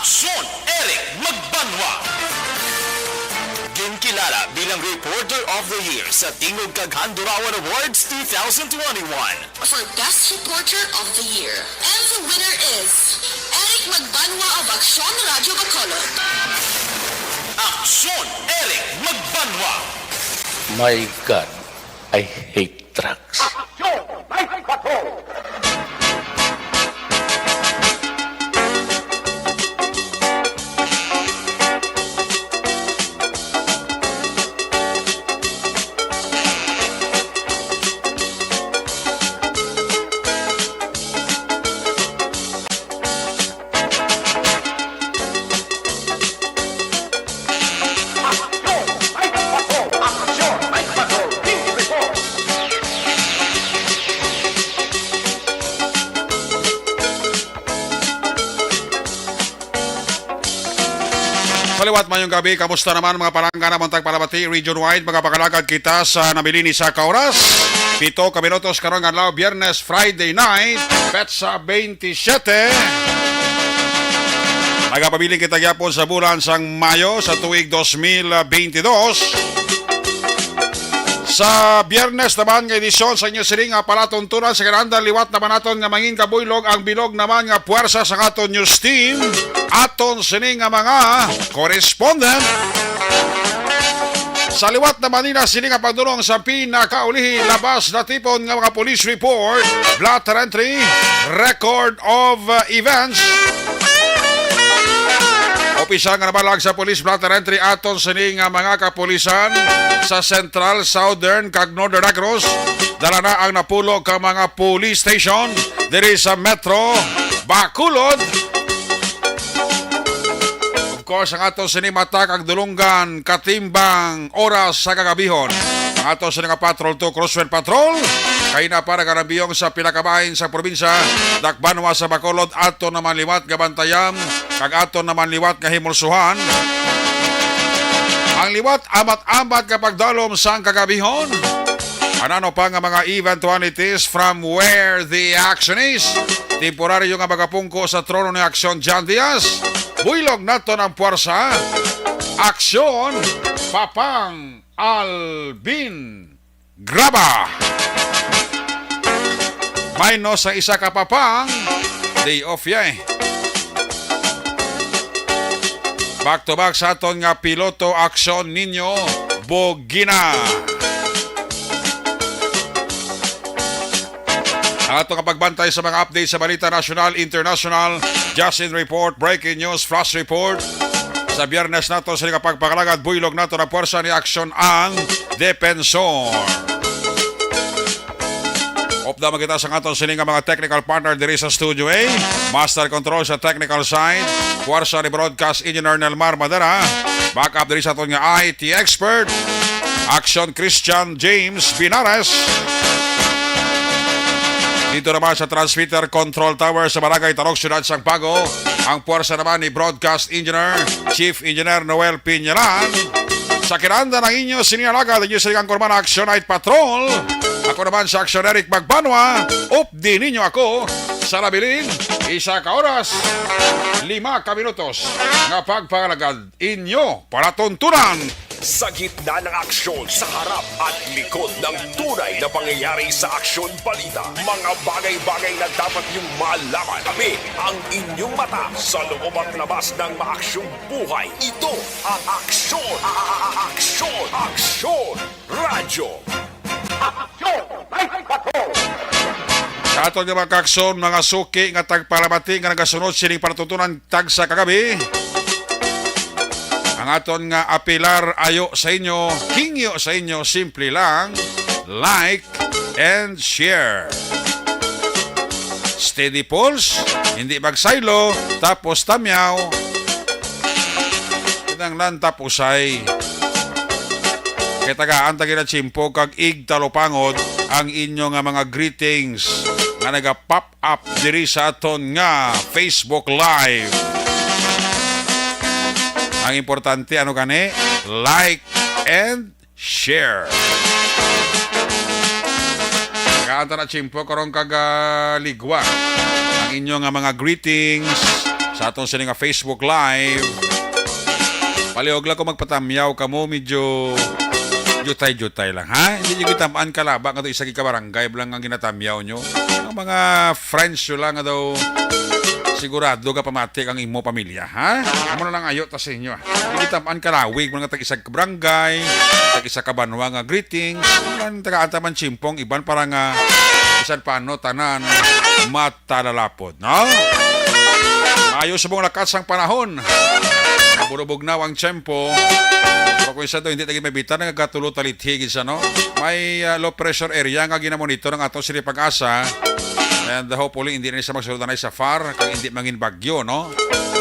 Aksyon Eric Magbanwa. Ginkilala bilang Reporter of the Year sa Tingog Kaghandurawan Awards 2021. For Best Reporter of the Year. And the winner is Eric Magbanwa of Aksyon Radio Bacolod. Aksyon Eric Magbanwa. My God, I hate drugs. Saliwat mayong gabi, kamusta naman mga palangga ng tagpalabati region-wide, mga pakalagad kita sa nabilini sa kauras. 7 minutos karong adlaw, Biyernes, Friday night, petsa 27. Nagapabiling kita gyapon sa bulan sang Mayo sa tuig 2022. Sa Biyernes naman nga edisyon sa inyo siling nga palatuntunan sa kanandang liwat naman naton nga mangin kabuylog ang bilog naman nga puwersa sa aton news team aton sining nga mga correspondent. Sa liwat naman nila siling nga pagdulong sa pinakaulihi labas na tipon nga mga police report, blotter entry, record of events. Opisyal nga nabalag sa police blotter entry aton sining nga mga kapulisan sa Central, Southern, kag Northern Negros. Dala na ang napulog ka mga police station diri sa Metro Bacolod. Of course, ang aton sining mata kag dulunggan katimbang oras sa kagabihon. Ang aton sining nga Patrol 2 Crosswind Patrol kay na para karabiyong sa pinakabahin sa probinsya Dakbanwa sa Bacolod aton naman liwat gabantayan kag aton naman liwat nga himulsuhan. Ang liwat amat-amat kapag dalom sang kagabihon. Anano pa nga mga eventualities from where the action is. Temporaryo nga magapungko sa trono ni Aksyon John Diaz. Buylog nato ng puwersa. Aksyon Papang Alvin Graba. Mayno sa isa ka papang day off ya Back to back sa aton nga piloto Aksyon Ninyo Bogina. Ang atong kapagbantay sa mga update sa balita national, international, just in report, breaking news, flash report. Sa Biyernes nato sa kapagpakalagad, buylog nato na puwersa ni Aksyon ang Depensor. Opda magkita sa aton sining mga technical partner diri sa Studio A. Master control sa technical side. Puwersa ni broadcast engineer Nelmar Madera. Backup diri sa aton nga IT expert. Aksyon Christian James Binares. Dito naman sa transmitter control tower sa Barangay Tarok, Syudad Sampago. Ang puwersa naman ni broadcast engineer Chief Engineer Noel Piñalan. Sa kinanda ng inyo siniyalaga ng inyo silang kurman Aksyon Night Patrol. Ako naman sa Aksyon Eric Magbanwa. Updi ninyo ako sa nabilin. Isa ka oras, 5 ka minutos. Nga pagpalagad inyo palatuntunan. Sa gitna ng aksyon, sa harap at likod ng tunay na pangyayari sa Aksyon Balita. Mga bagay-bagay na dapat niyong malaman. Kami ang inyong mata sa loob at labas ng maaksyong buhay. Ito ang Aksyon! Aksyon! Aksyon! Radyo! Aksyon! Sa aton nga mga kaksyon, mga suki nga tagpalabati nga nagasunod sining palatuntunan tag sa kagabi. Ang aton nga apilar ayo sa inyo, hingyo sa inyo, simple lang, like and share. Steady pulse, hindi magsaylo, tapos tamyaw. Itang lang tapusay. Kaya tagaan tagina chimpo kag igtalopangod ang inyo nga mga greetings nga naga-pop up diri sa aton nga Facebook Live. Ang importante, ano gani? Like and share. Kaanta na chimpo karong kagaligwa. Ang inyong mga greetings sa atong sini nga Facebook Live. Palihog lang ko magpatamyaw ka mo, medyo jutay-jutay lang, ha? Hindi nyo kitamaan kalaba nga ito isa kikabarangay lang ang ginatamyaw nyo. Ang mga friends nyo lang nga daw sigurado ka pamatik ang imo pamilya, ha? Amo na lang ayo ta sa inyo. Hindi kitamaan kalawig mga tag-isa kabarangay, tag-isa kabanwa nga greetings, ang taga-ataman chimpong, iban para nga isan paano tanan matalalapod, no? Ayos sa mong lakas ang panahon. Burubog na ang tiyempo. Pero kung isa to, hindi taging mabitan, nagkatulo talithigid sa, no? May low pressure area nga ginamonitor ng atong sili pag-asa. And hopefully, hindi na siya magsulod na sa far, kung hindi mangin bagyo, no?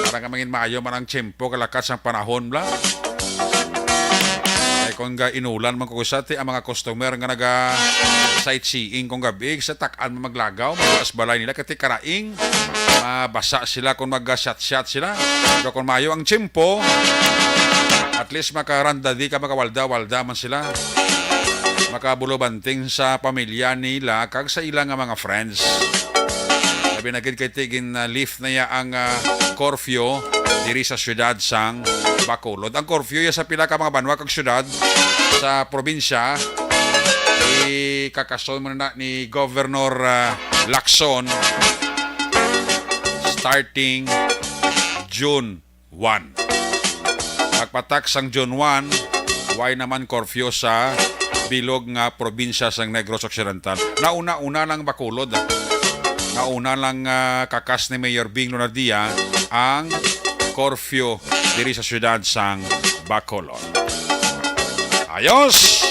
Para nga mangin maayo man ang tiyempo, kalakas ang panahon, bla. Eh, kung inulan man kukusati, ang mga customer nga sightseeing kung gabi, sa takaan maglagaw, maglas balay nila, kati karaing, mabasa sila kung mag-shot-shot sila. Pero kung mayo ang tiyempo, at least makaranda di ka, makawalda-walda man sila. Makabulobanting sa pamilya nila, kag sa ilang mga friends. Sabi na kay tigin lift na ya ang curfew diri sa syudad sang Bacolod. Ang curfew ya sa pila ka mga banwa kag syudad sa probinsya kakason mo na ni Governor Lacson starting June 1. Pagpatak sang June 1, why naman curfew sa bilog nga probinsya sang Negros Occidental. Nauna-una lang Bacolod. Nauna lang kakas ni Mayor Bing Lunardia ang curfew diri sa syudad sang Bacolod. Ayos!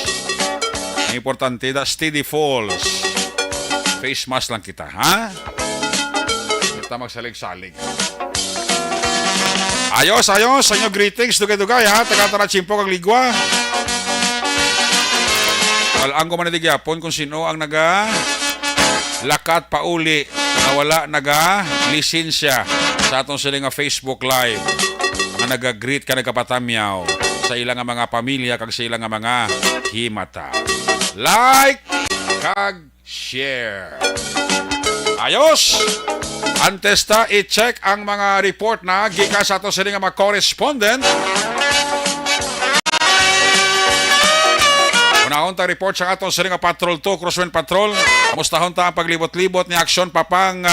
Ang importante da steady falls. Face mask lang kita, ha? Kita magsalig-salig. Ayos, ayos! Sa inyo greetings, dugay-dugay, ha? Taga-tara chimpo kag ligwa. Walaan ko man natigapon kung sino ang lakat pauli na wala lisensya sa atong sila nga Facebook Live na nag-greet ka nagkapatamyaw sa ilang mga pamilya kag sa ilang mga himata. Like kag share. Ayos! Antes ta i-check ang mga report na gikan sa atong sila nga mga correspondent. Unahon ta report sa atong sila nga Patrol 2, Crosswind Patrol. Kamustahon ta ang paglibot-libot ni Aksyon Papang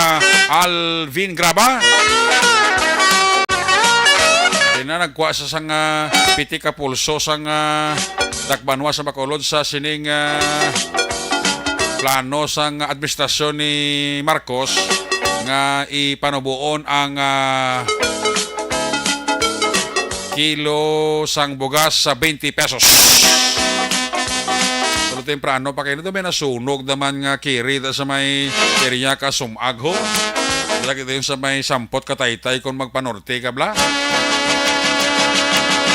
Alvin Graba. Na nagkuha sa sang piti ka pulso sang dakbanwa sa Bacolod sa sining plano sang administrasyon ni Marcos nga ipanubuon ang kilo sang bugas sa 20 pesos. Pero temprano pa kayo na may nasunog naman nga kiri sa may kiriya ka sumagho. Lagi tayo sa may sampot kataytay kung magpanorte ka bla.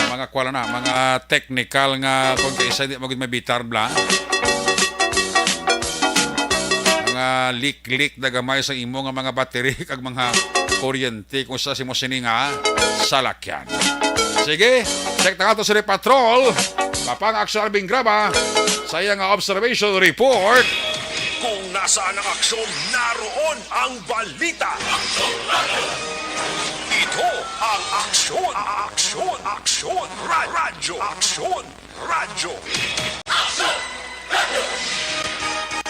Mga kwala na, mga technical nga kung kaisa di magud mabitar bla. Mga leak na gamay sa imo nga mga battery kag mga kuryente kung sa simo sini nga salakyan. Sige, check na nga to sa Patrol. Papang Aksyon Alvin Graba sa iyang observation report. Kung nasaan ang aksyon, naroon ang balita. Ito ang aksyon, radyo.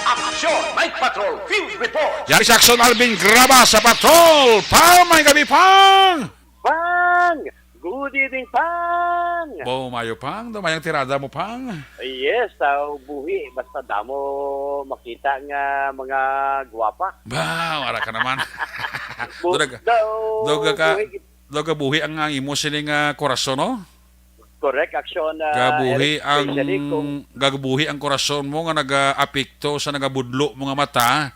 Aksyon, Mike Patrol, Field Report. Yan si Aksyon Alvin Graba sa Patrol. Pang, may gabi pang! Pang! Good evening, Pang! Mayo pang, damayang tirada mo pang. Yes, buhi. Basta damo makita nga mga gwapa. Ba, wala ka naman. Buhi. Doga buhi ang imo sining korason, no? Correct, aksyon. Gagabuhi ang korason mo nga nag-apekto sa nagabudlo mo nga mata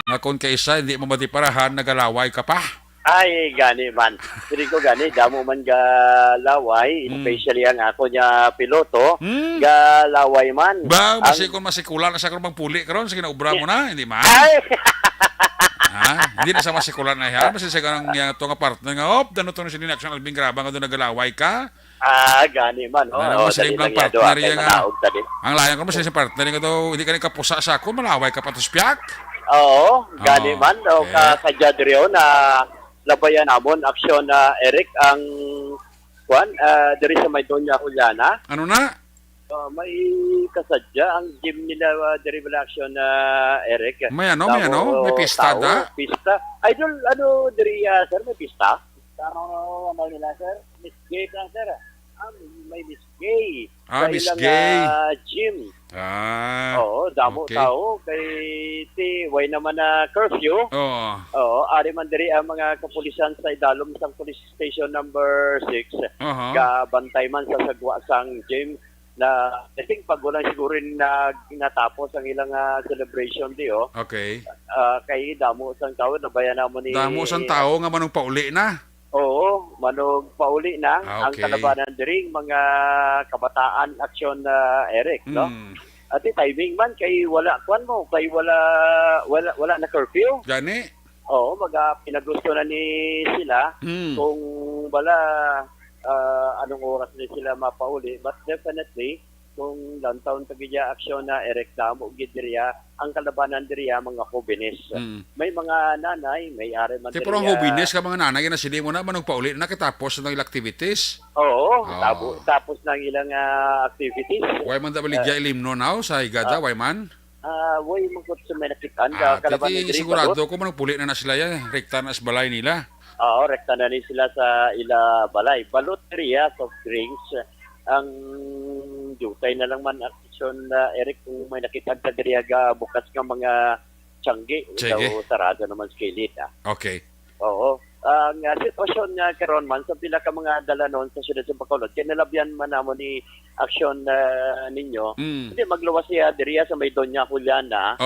nga kung kaisa hindi mo matiparahan nagalaway ka pa. Ay, gani man. Hindi ko gani, damo man galaway, especially ang ako niya piloto, galaway man. Ba, kung masikulan na sa karong puli karon sige na ubra mo na, hindi man. Ay! Ha? Hindi na sa masikulan na yan. Basta sa karong ito nga partner nga, dano to na si Aksyon Alvin Graba nga doon nagalaway ka. Gani man. Masalim lang partner yan nga. Ang layang ko masalim sa partner nga daw, hindi ka rin kapusa sa ako, malaway ka pa to spiyak. Oo, gani man. Kasadya diriyo na labayan namon aksyon na Eric ang diri sa Maydonia Juliana. Ano na? May kasadya ang gym nila diri bala aksyon na Eric. May pista da? Pista. Idol diri sir may pista. Ano nila sir? Miss Gay lang sir. May Miss Gay. Miss Gay. Gym. Oo, damo okay. tao kay way naman na curfew. Oo, ari man diri ang mga kapulisan sa idalom sang police station number 6. Gabantay man sa sagwa sang gym na I think pag walang siguro na natapos ang ilang celebration di Okay. Kay damo sang tao nabayan namo ni Damo sang tao nga manong pauli na. Oo, manog pauli na ang Okay. kalabanan diri mga kabataan aksyon na Eric, no? At timing man kay wala wala na curfew. Gani? Oo, pinagusto na ni sila kung wala anong oras na sila mapauli. But definitely, kung lantaon tagidya aksyon na Eric Damo gidiriya ang kalabanan diriya mga hobinis. May mga nanay, may ari man Pero ang hobines ka mga nanay na sili mo na manong pauli na katapos ng ilang activities. Oo, tapos ng ilang activities. Way man da baligya ilimno now sa igada, way man. Way mangkot sa menakitan Titi sigurado ko manong puli na sila yan, rekta na sa balay nila. Oo, rekta na ni sila sa ila balay. Balot diriya soft drinks ang jutay na lang man aksyon na Eric kung may nakita ka diriya bukas nga mga tiyanggi daw sarado naman skilit. Okay. Oo. Ang sitwasyon nga karon man sa pila ka mga dalanon sa siyudad sa Bacolod kinalabyan man namo ni aksyon ninyo. Hindi magluwas siya diriya sa Maydonia Juliana.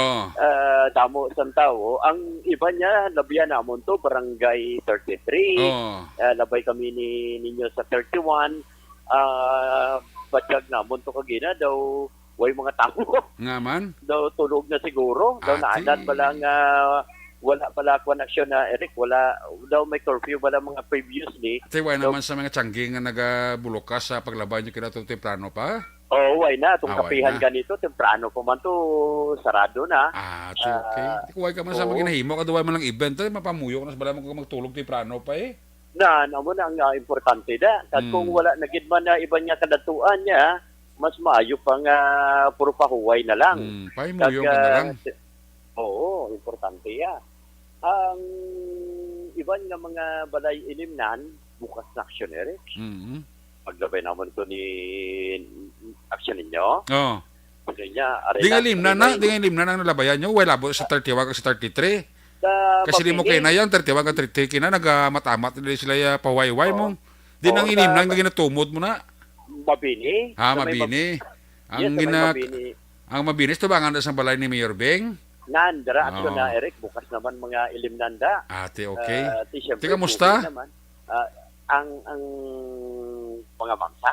Damo sang tao. Ang iba niya labyan namon to barangay 33. Labay kami ninyo sa 31. Batyag namon to kagina daw way mga tao. Nga man? Daw tulog na siguro. Daw naanan balang wala pala kwan aksyon na Eric. Wala daw may curfew wala mga previously. Way naman sa mga tiyanggi nga nagabulokas sa paglaban nyo kinatong temprano pa? Way na. Itong kapihan ganito, temprano pa man to sarado na. Okay. Kuway ka man sa mga ginahimo, kaduway man lang event, mapamuyo ka na sa bala mo magtulog temprano pa Amo na ang importante da. At kung wala nagid man na iba niya kadatuan niya, mas maayo pang puro pahuway na lang. Pahimuyo ka na lang. Oo, importante yan. Ang iba nga mga balay ilimnan, bukas na aksyon, Eric. Paglabay naman ito ni aksyon ninyo. Di nga limnan ang nalabayan nyo. Wala po sa 31 o sa 33. Kasi di mo kayo na yan, 31 ka 33 kina, nagmatamat nila sila pawayway mo. Di nang inimnan, nga ginatumod mo na. Mabini. Mabini. Ang mabinis, ito ba ang andas ng balay ni Mayor Beng? Nandara, aksyon na Eric, bukas naman mga ilimnanda. Okay. Tika, musta? Ang mga mamsa.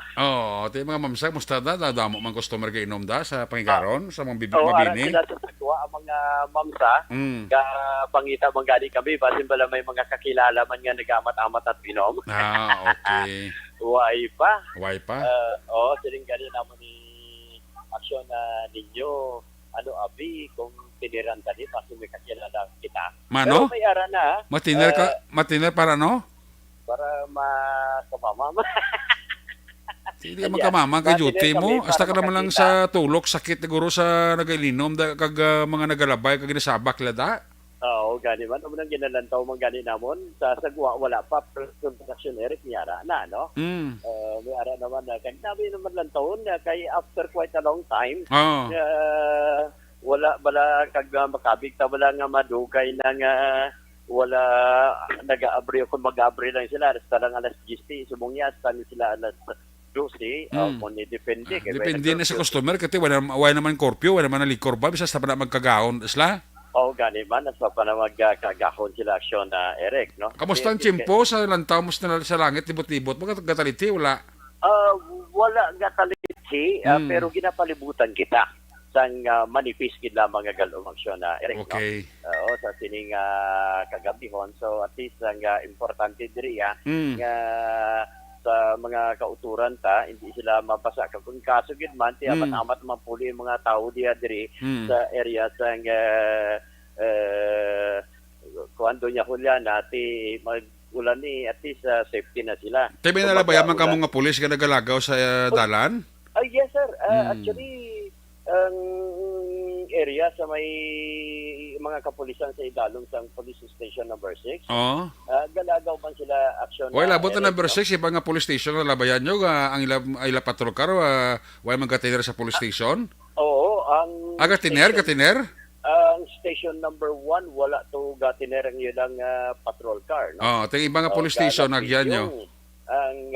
Mga mamsa, musta da? Dadamo mga customer ka inom da sa pangigaron, sa mga bibig mabini? Arang sila sa sagwa ang mga mamsa, pangita mang gani kami, basin bala may mga kakilala man nga nagamat-amat at pinom. Okay. Way pa. Siling gani naman ni aksyon na ninyo, abi, kung tiniran tadi, pasin may kakilala kita. Mano? Pero may ara na. Matiner para no? Para makamama. Hindi makamama ka duty mo. Hasta ka naman lang sa tulok, sakit siguro sa nagalinom, kag mga nagalabay, kag ginasabak lada. Oo, gani man. Nang ginalantaw mong gani namon. Sa sagwa, wala pa. Production Eric, may ara na, no? May ara naman na. Kaya nabi naman lang taon, kay after quite a long time, wala bala kag makabig, wala nga madugay na nga wala nag-aabri kung mag-aabri lang sila hasta lang alas 10 sumungya hasta sila alas 12 kung depende depende na sa customer kasi wala naman curfew wala naman likor ba bisa sa pa na magkagahon isla gani man nasa pa na magkagahon sila aksyon na Eric no kamusta ang tiyempo sa lantaw mo sa langit tibot-tibot magataliti wala wala gataliti pero ginapalibutan kita sang manifest gid lamang nga galong aksyon na Eric. Okay. No? Sa sining kagabihon. So at least ang importante diri nga sa mga kauturan hindi sila mabasa kung kaso gid man ti amat man puli mga tao diya diri sa area sang kuando niya Juliana, ti mag-ulan ni at least safety na sila. Tayo may nalabayaman ka mga pulis ka nagalagaw sa dalan? Yes, sir. Actually, ang area sa may mga kapulisan sa idalong sa police station number 6, Oo. galagaw man sila aksyon. Wala, labot na number 6, iba nga police station na labayan nyo, ang ila patrol car, wala man gatiner sa police station? Oo, ang... Gatiner? Ang station number 1, wala to gatiner ang ilang patrol car. No? Oo, tingin iba nga police station, nagyan nyo. Ang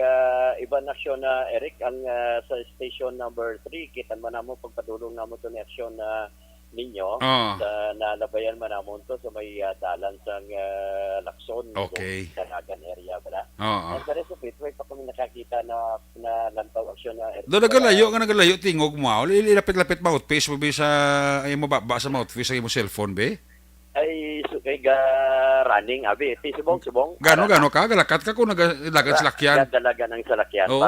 iba na aksyon na Eric, ang sa station number 3, kita man namo pagpadulong namo to ni aksyon na ninyo sa nalabayan man namon to sa may dalan sa Lacson, Okay. Dalagan area pala. Oo. Ang sa Pitway pa kami nakakita na lantaw aksyon na Eric. Doon nagalayo, tingog mo. Ilapit-lapit mouthpiece mo ba sa, ay mo ba sa mouthpiece sa imo cellphone, be? Ay, sukay ga running, abi. Subong. Gano ka? Galakat ka kung naglagat sa lakyan. Dalaga ng salakyan. Oo,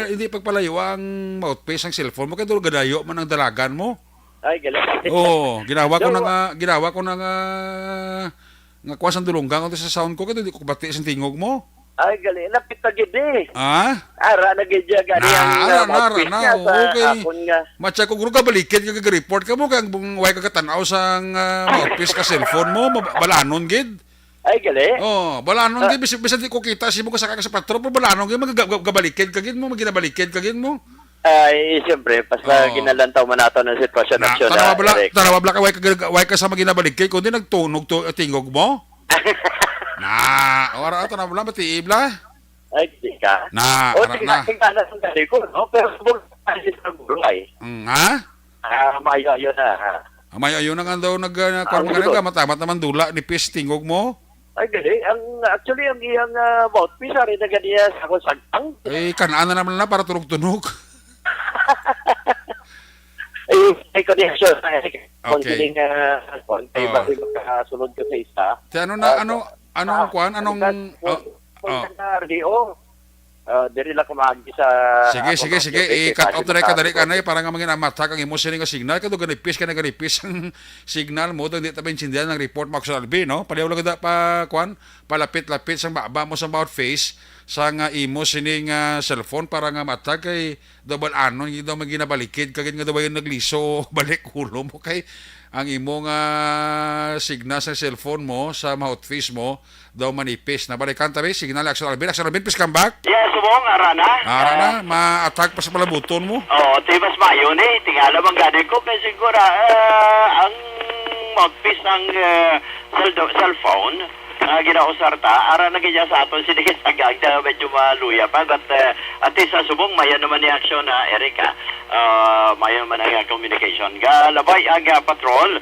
hindi pagpalayo ang mouthpiece ng cellphone mo, kaya doon gadayo man ang dalagan mo. Ay, galing. Oo, ginawa ko na nga kuha sa dulunggang sa sound ko, kaya di ko bati sa tingog mo. Ay, galing. Lapit na gid eh. Ara na gid ya gani ang mouthpiece niya sa okay. akon nga. Matcha ko guro ka balikid ka report ka mo kang way ka katanaw sang mouthpiece ka cellphone mo, balanon gid. Ay, gali. Balanon gid bisan di ko kita si mo ka sa patrol, pero balanon gid magabalikid ka gid mo, maginabalikid ka gid mo. Ay, siyempre, basta ginalantaw man nato ng sitwasyon na aksyon na Eric. Tanawa ka way ka sa maginabalikid kundi nagtunog to tingog mo. Ora ito na bala matiibla. Ay, di ka. Tingnan na sa gali ko, no? Pero subong kasi sa gulo ay. Mayo na. Mayo na nga daw nagkarma ka matamat naman dula ni pis tingog mo. Ay, gali. Actually, ang iyang mouthpiece, ari na ganiya sa akong sagtang. Kanaan na naman na para tunog-tunog. Ay, connection. Okay. Konsiling, kaya ba makasunod ko sa isa? Anong kwan? RDO. Diri lang kumagi sa... Sige. I-cut off na kadali ka na para nga mangin amatak ang imo sining signal. Kado ganipis ka na ganipis ang signal mo. Doon di tabi insindihan ng report mo sa Albi, no? Paliw lang kada pa, kwan, palapit-lapit sa baba mo sa mouth face sa nga imo sining cellphone para nga matag kay double anon, hindi daw maginabalikid. Kagin nga daw yung nagliso balik ulo mo kay ang imong signal sa cellphone mo sa mouthpiece mo daw manipis. Nabalikan tabi, signal Axel Albin, please come back. Yes, subong, arana. Arana, ma-attack pa sa palabuton mo. Tibas mayo ni, tingala bang gani ko, kaya siguro, ang mouthpiece ng cellphone, ginausar ta, ara na ganyan sa aton, sinigit agang na medyo maluya pa, but at least sa subong, maya naman ni aksyon na Erika, maya naman ang communication. Galabay ang patrol,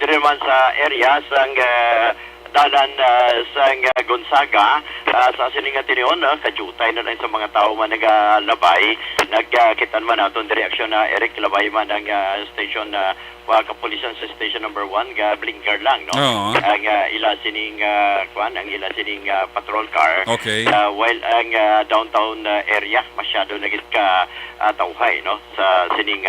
dire man sa areas, ang dalan sa Gonzaga, sa sininga tiniyon, kajutay na lang sa mga tao man nagalabay, nagkitan man natin direksyon na Eric Labay man ang station na kapulisan sa station number 1 blinker lang, no? Ang ila sining patrol car. Okay. While ang downtown area masyado nagit ka tawhay, no? Sa sining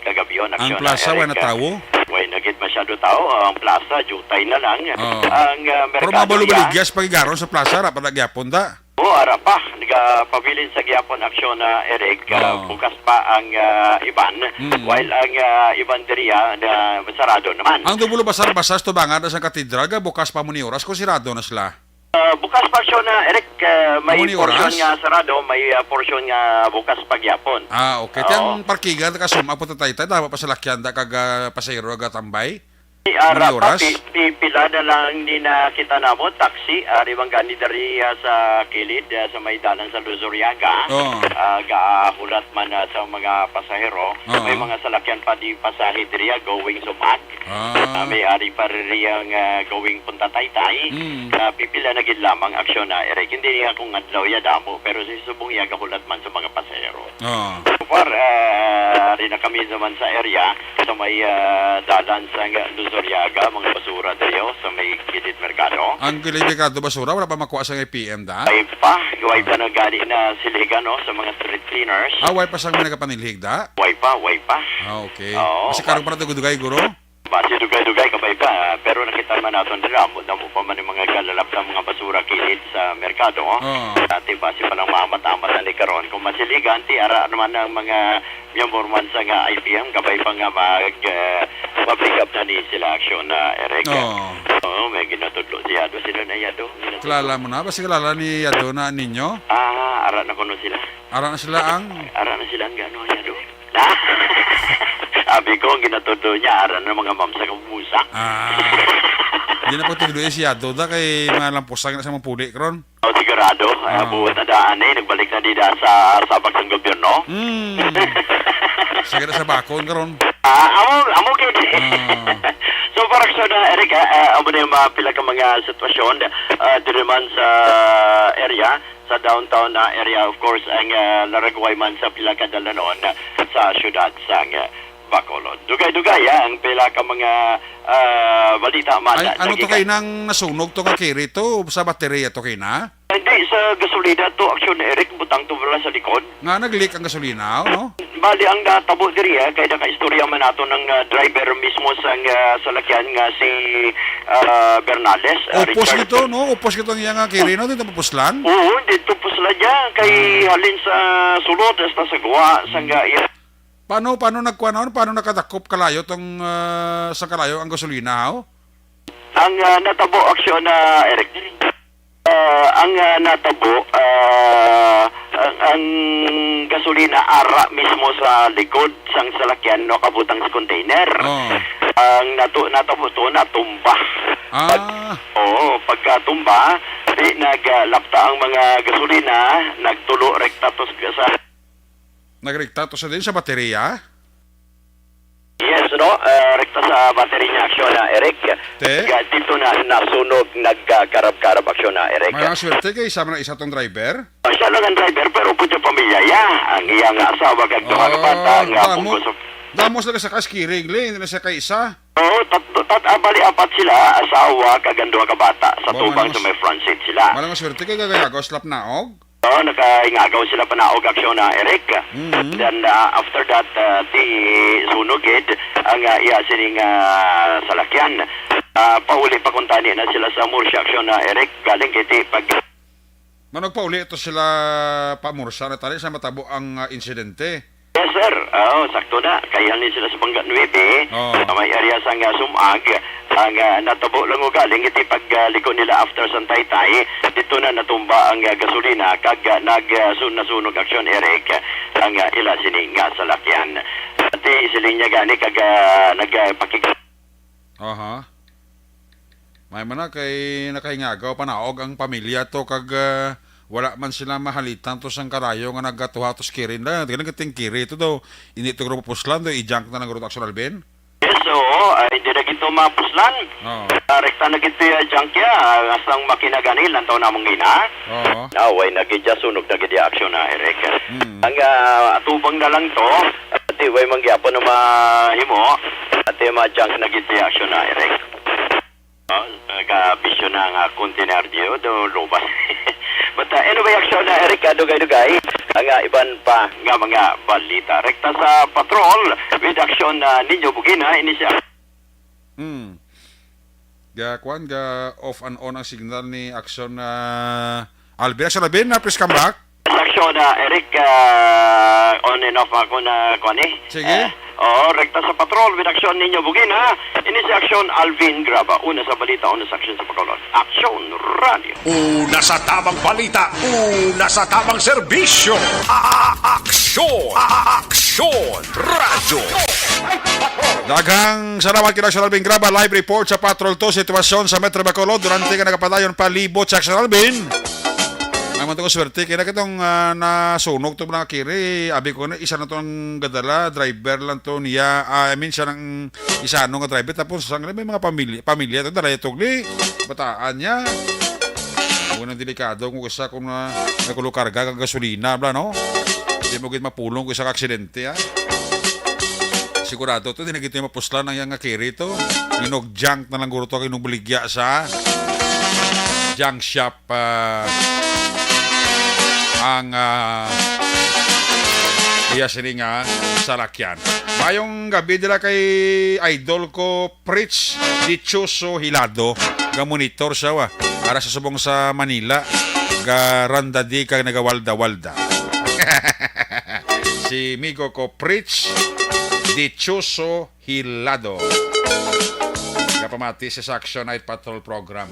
kagabiyon ang plaza wala na tawo. Way nagit masyado tao, ang plaza jutay na lang. Ang merkado. Pero mabalubaligyan pagigaron sa plaza ra para gyapon da. Ara pa, nagapabilin sa gyapon aksyon na Eric, bukas pa ang iban, while ang iban diriya na sarado naman. Ang dubulo basar-basas to bangan sa katedral, bukas pa mo ni oras kung sirado na sila. Bukas pa aksyon na Eric, may oras? portion nga sarado, may portion nga bukas pa gyapon. Okay. Tiyang parkigan, kasuma po tatay-tay, dapat pa sa lakyan da kag pasayro tambay. Ara pa, oras? pila na lang ni na kita namo, taxi, aribang gani dari sa kilid, sa may dalan sa Luzuriaga, gahulat man sa mga pasahero, may mga salakyan pa di pasahe diriya going Sumag, may ari pa riyang going Punta Taytay, pipila na gid lamang aksyon na Eric, hindi niya kung adlaw ya damo, pero si subong ya gahulat man sa mga pasahero. Rin na kami naman sa area, sa may dalan sa Luzuriaga, mga basura dito sa may Gilid Mercado. Ang Gilid Mercado basura, wala pa makuha sa PM da? Way pa na gali na siliga, no, sa mga street cleaners. Way pa sang nagapanilhig da? Way pa. Okay. Kasi karong para dugay guro? Base dugay-dugay kabay pa, pero nakita man natin damo pa man yung mga galalap sa mga basura kilid sa merkado. Dati base pa lang mamat-amat ni karon kung masiligan ti ara naman ang mga miyembro man sa nga IPM kabay pa nga mag-pick up na ni sila aksyon na Eric. Oo, may ginatudlo si Yado sila na Yado. Kilala mo na? Basta kilala ni Yado na ninyo? Ara na kuno sila. Ara na sila ang gano'n Yado. Sabi ko, ang ginatudo niya, ara na mga ma'am sa kabusa. Hindi na po tuloy si Yado da kay mga lampusang na sa mga puli karon. Sigurado. Buot na daan nagbalik na dida sa sabak ng gobyerno. Sige na sa bakon karon. Amo kayo din. So, parang so na, Eric, amo na yung mapila ka mga sitwasyon dito man sa area, sa downtown na area, of course, ang naragway man sa pila ka dalanon sa syudad sa Bacolod. Dugay-dugay, ang pila ka mga balita man. Ay, ano to kayo nang nasunog to kakiri to? Sa baterya to kayo na? Hindi, sa gasolina to, aksyon Eric, butang to wala sa likod. Nga nag-leak ang gasolina, no? Bali, ang natabo diri, kaya naka-istorya man nato ng driver mismo sa salakyan nga si Bernales. Upos Richard. nito, no? Upos nito ang iyang kiri, no? Dito papuslan? Oo, dito po sila dyan. Kay halin sa sulod, hasta sa gawa, sa nga Paano nagkuha paano nakatakop kalayo tong sa kalayo ang gasolina, ho? Ang natabo aksyon na Eric. Ang natabo ang gasolina ara mismo sa likod sang salakyan no kabutang sa container. Ang natabo to natumba. Pagkatumba, naglapta ang mga gasolina, nagtulo rekta to sa Nagrekta to sa din sa baterya? Yes, no? Rekta sa battery niya aksyon na Eric. Dito na nasunog, nagkarab-karab aksyon na Eric. May swerte kay isa na isa tong driver? Siya lang ang driver pero po yung pamilya ya. Ang iyang asawa kagduha na bata nga pungkos. Damos na sa kaskirig, hindi na siya kay isa. Oo, bali apat sila, asawa kaganduha ka bata. Sa tubang sa may front seat sila. Malang swerte kay gagayagaw slap naog? Oo, nakaingagaw sila panaog aksyon na Eric. Then after that, di sunugid ang iya sining salakyan. Pauli pa kuntani na sila sa Murcia aksyon na Eric. Galing kiti pag... Manog pauli ito sila pamursa na tali sa matabo ang insidente. Yes, sir. Sakto na. Kaya ni sila sa Bangga 9. Sa may area sa Sumag. Ang natabo lang o galing iti pagliko nila after sa Taytay. Dito na natumba ang gasolina kag nasunog aksyon Eric ang ila sining salakyan. Ati siling niya gani kag nagpakig. May mana kay nakahingagaw panaog ang pamilya to kag wala man sila mahalitan to sang karayo nga nagatuha to skirin lang. Ganun kating kiri ito daw. Hindi ito grupo puslan daw. I-junk na ng grupo aksyon Alvin. Yes, oo. Hindi na gito mapuslan. Rekta na gito junk ya. Asang makinagani lang taon namang gina. Naway nagidya sunog na gidya aksyon na Eric. Ang atubang na lang to. Ati way mangyapon na mahimo. Ati ma-junk na gidya aksyon na Eric. Nagabisyo na nga container diyo. Lubas. But anyway, aksyon na Eric, dugay-dugay. Ang iban pa nga mga balita. Rekta sa patrol, with aksyon na ninyo bugina, inisya. Ga off and on ang signal ni aksyon na Alvin. Aksyon Alvin, please come back. Aksyon na Eric, on and off ako na kone. Sige. Rekta sa patrol, with aksyon ninyo bugina, inisya aksyon Alvin Graba. Una sa balita, una sa aksyon sa Bacolod. Aksyon Radio. Una sa tamang balita, una sa tamang serbisyo. Aksyon Radio. Daghang salamat kay Aksyon Alvin Graba. Live report sa Patrol 2, sitwasyon sa Metro Bacolod. Durante ka nakapadayon palibot sa Aksyon Alvin. Naman ko swerte kaya kitong nasunog to mga kiri. Abi ko na isa na tong gadala driver lang to niya. Siya ng isa nga driver tapos sang may mga pamilya to dala itong ni bataan niya. Unang delikado kung isa kung nakulo karga kag gasolina bla no. Di mo gid mapulong kung isa ka aksidente ha. Sigurado to dinagito yung mapuslan ng yang kiri to. Inog junk na lang guro to kinong buligya sa junk shop ang iya sini nga salakyan. Mayong gabi dila kay idol ko Pritch Dichoso Hilado. Ga monitor siya wa. Para sa subong sa Manila. Ga randa di kag nagawalda-walda. Si Migo ko Pritch Dichoso Hilado. Kapamati sa Action Night Patrol Program.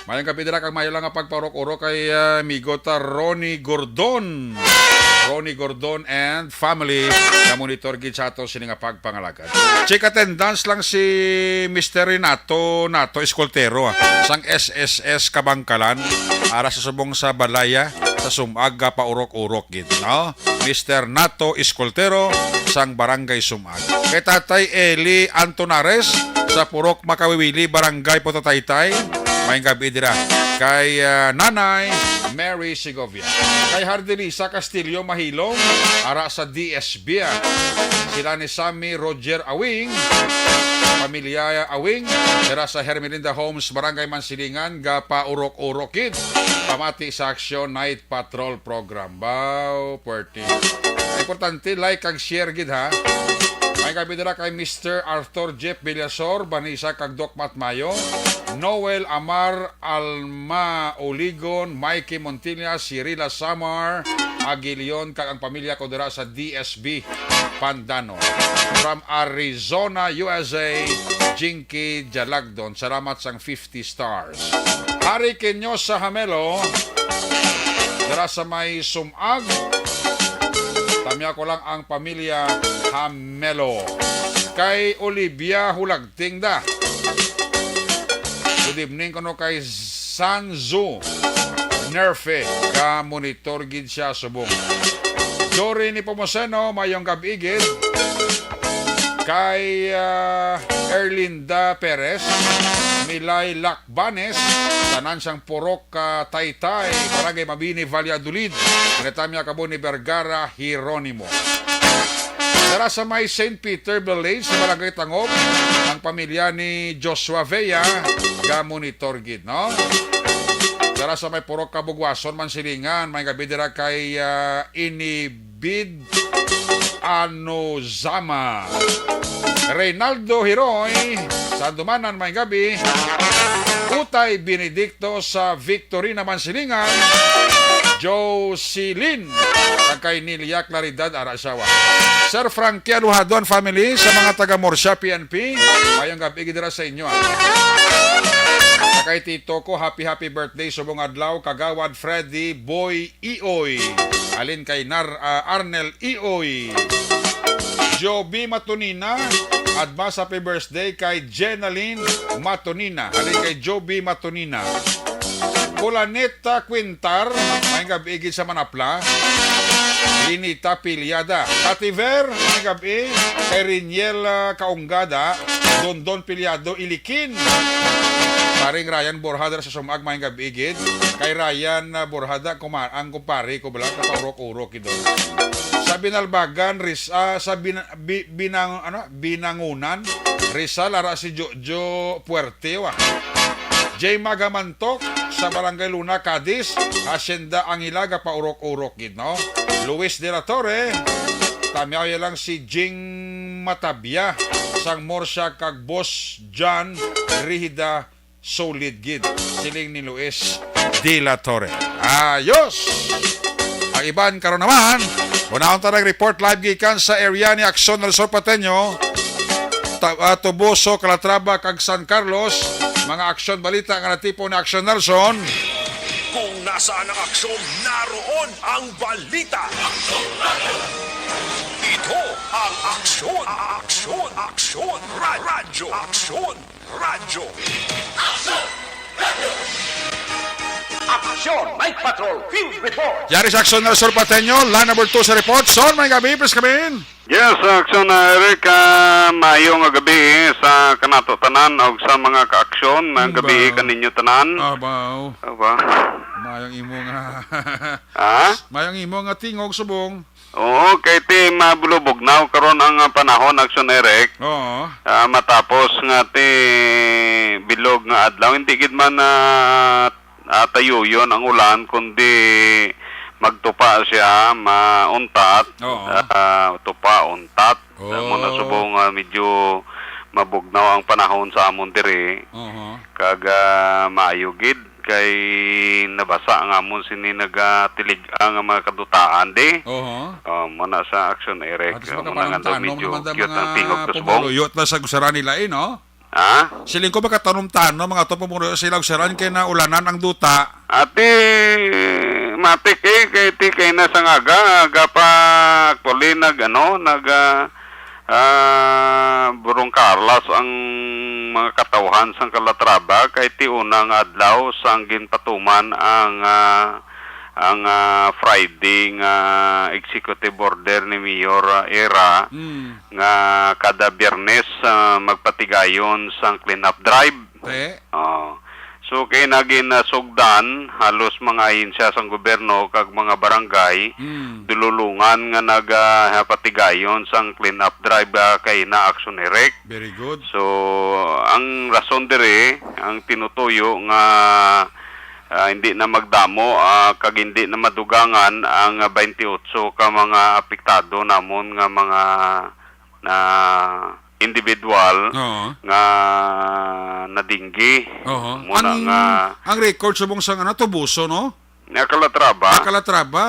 Mayang kapidira kang mayo lang nga pagparok-uro kay Migo ta Ronnie Gordon. Ronnie Gordon and family na monitor gid sa ato sini nga pagpangalagad. Check attendance lang si Mr. Renato Escoltero sang SSS Kabangkalan ara sa subong sa Balaya sa Sumag pa urok-urok gid, no? Mr. Nato Escoltero sang Barangay Sumag. Kay Tatay Eli Antonares sa Purok Makawiwili Barangay Potataytay. Mayang gabi dira kay Nanay Mary Segovia. Kay Hardelisa Castillo Mahilong ara sa DSB. Sila ni Sammy Roger Awing, pamilya Awing, dira sa Hermelinda Homes Barangay Mansilingan ga pa urok-urokid. Pamati sa Action Night Patrol Program. Bao, puerti. Importante like kag share gid ha. May kabidira kay Mr. Arthur Jeff Villasor, Banisa kag Doc Matmayo, Noel Amar Alma Oligon, Mikey Montilla, Cirila Samar, Agilion kag ang pamilya ko dira sa DSB Pandano. From Arizona, USA, Jinky Jalagdon. Salamat sang 50 stars. Hari Kenyo sa Hamelo, dira sa may Sumag. Tamya ko lang ang pamilya Hamelo. Kay Olivia Hulagting da. Good evening kono kay Sanzo Nerfe ka monitor gid siya subong. Jory ni Pomoseno mayong gabigid. Kay Erlinda Perez, Milay Lakbanes, tanan siyang Purok Taytay, Barangay Mabini, Valladolid, Netamya Cabo ni Vergara, Hieronimo. Dara sa may St. Peter Village sa Barangay Tangop, ang pamilya ni Joshua Vea, ga monitor gid, no? Dara sa may Purok Kabugwason, Mansilingan, may gabi dira kay Inibid Anozama. Reynaldo Hiroy, Sandumanan, may gabi. Utay Benedicto sa Victorina, Mansilingan. Jocelyn, kay Nilia Claridad, Arasawa. Sir Frankie Aluhadon family sa mga taga Morsha PNP, mayong gabi dira sa inyo. Kay tito ko, happy birthday subong adlaw kagawad Freddy Boy Ioy. Alin kay Arnel Ioy. Joby Matunina, advance happy birthday kay Jenaline Matunina. Alin kay Joby Matunina. Colaneta Quintar, may gabi sa Manapla. Linita Pilyada. Kativer, may gabi kay Riniel Kaungada. Dondon Pilyado Ilikin. Paring Ryan Borhada sa Sumag, may gabi gid. Kay Ryan Borhada, ang kumpare ko bala kapaurok-urok ito. Sa Binalbagan, sa Binangunan, Rizal, ara si Jojo Puerte, Jay Magamantok, sa Barangay Luna, Cadiz, Hacienda Angilaga, paurok-urok gid, no? Luis de la Torre, tamyaw lang si Jing Matabia, sang Morsha kag Boss John Rihida Solid gid, siling ni Luis de la Torre. Ayos! Ang iban karon naman, unahon ta nag-report live gikan sa area ni Action Resort Pateño, Tubuso, Calatrava kag San Carlos. Mga aksyon balita nga natipo ni Action Nelson. Kung nasaan ang aksyon, naroon ang balita. Ito ang aksyon. Radyo. Action Night Patrol Field Report. Yari sa Action Nelson Pateño, line number 2 sa report. Son, may gabi, please come in. Yes, aksyon na Eric, mayong gabi sa kanato tanan o sa mga ka-aksyon, mayong gabi kaninyo tanan. Abaw. Aba. Mayang imo nga. Ha? Mayang imo nga tingog subong. Oo, kay ti mabulubog na karon ang panahon aksyon Eric. Oo. Matapos nga ti bilog nga adlaw, hindi gid man tayo yun ang ulan, kundi magtupa siya, mauntat, Oo. tupa, untat. Oo. Muna subong medyo mabugnaw ang panahon sa amon dire, kag maayugid, kay nabasa ang amon sini nagatilig ang mga kadutaan di. Muna sa action erek, At muna nga medyo cute ang tingog to subong. pumuluyot na sa gusaran nila no? Ha? Siling ko makatanong-tanong mga to pumuluyot sila gusaran kay na ulanan ang duta. Ati, matik kay na sa aga pa actually burong Carlos ang mga katawhan sang Calatrava kay ti unang adlaw sang ginpatuman ang Friday nga executive order ni Mayor Era nga kada Biyernes magpatigayon sang clean-up drive. So kay naging sugdan halos mga ahensya sang gobyerno kag mga barangay dululungan nga nagapatigayon sang clean up drive kay na action erek. Very good. So ang rason dire ang tinutuyo nga hindi na magdamo kag hindi na madugangan ang 28 ka mga apektado namon nga mga na individual nga nadinggi. Muna ang record subong sang tubuso no? Calatrava, Calatrava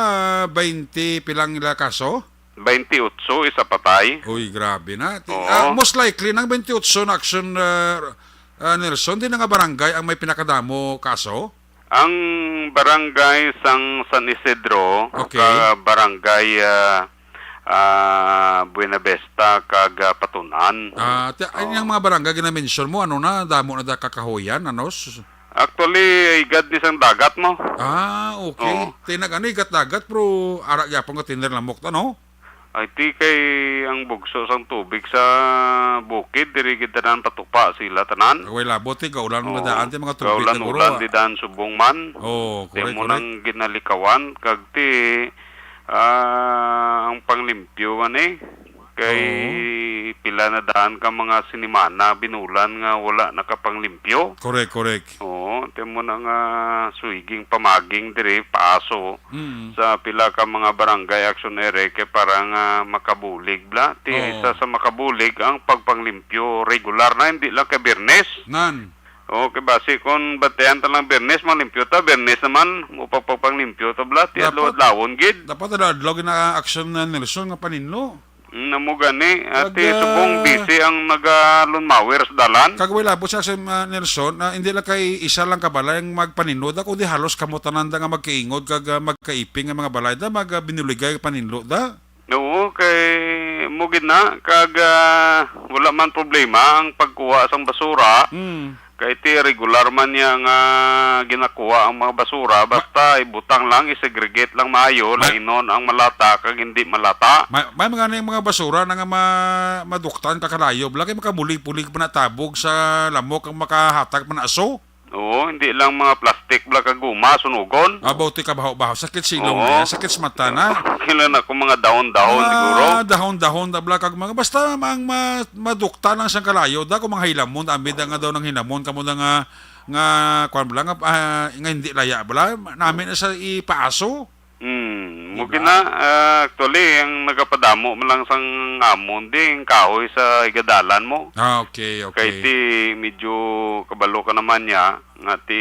20 pilang ila kaso? 28 isa patay. Uy, grabe na. Oo. Most likely nang 28 na action Nelson din nga barangay ang may pinakadamo kaso? Ang barangay sang San Isidro, Okay. barangay Buenavista kag Patunan. Ay yung mga barangay gina-mention mo, ano na, damo na da kakahuyan, ano? Actually, igad ni sang dagat mo. Okay. Oo. Tinag ano, igat-dagat, pero arak yapong ka tiner lamok, ano? Ay ti kay ang bugso sang tubig sa bukid, diri kita nan patupa sila tanan. Kaway labot, kaulan Oo. mga daan, ti mga tubig na guro. Kaulan di daan subong man. Correct, Di mo correct. nang ginalikawan kag ti ang panglimpyo man kay pila na daan ka mga sinimana binulan nga wala nakapanglimpyo. Correct. Oo, ti mo na nga suiging pamaging diri paaso sa pila ka mga barangay action ere kay parang makabulig bla. Ti isa sa makabulig ang pagpanglimpyo regular na hindi lang kay Biyernes. Nan. Okay, basi kung batean ta lang Biyernes, malimpyo ta. Biyernes naman, mupapagpanglimpyo ta bla. Ti adlaw-adlawon gid. Dapat na adlaw na action na Nelson nga paninlo. Namo gani. At Pag, subong busy ang nagalunmawer sa dalan. Kagaway labot sa Nelson, hindi lang kay isa lang kabala yung magpaninlo da, kundi halos kamutanan da nga magkaingod kag magkaiping nga mga balay da, magbinuligay paninlo da. Oo, kay mugid na. Kag wala man problema ang pagkuha sang basura. Kay ti regular man niya nga ginakuha ang mga basura, basta ibutang lang, isegregate lang maayo, lainon ang malata kag hindi malata. May mga basura na nga maduktan kakalayo, laki makabulig-pulig pa na tabog sa lamok ang makahatag pa na aso. Oo, hindi lang mga plastic bla kag guma sunugon. Bauti ka bahaw-bahaw, sakit silong Oo. niya, sakit sa mata na. Kailan ako mga dahon-dahon siguro. Dahon-dahon da bla kag mga basta ang madukta lang siyang kalayo da kung mga hilamon amid nga daw ng hinamon kamo da nga kwan bla nga hindi laya bla namin na sa ipaaso. Mugin na actually ang nagapadamo man lang sang amon ding kahoy sa igadalan mo. Okay. Kay ti medyo kabalo ka naman niya nga ti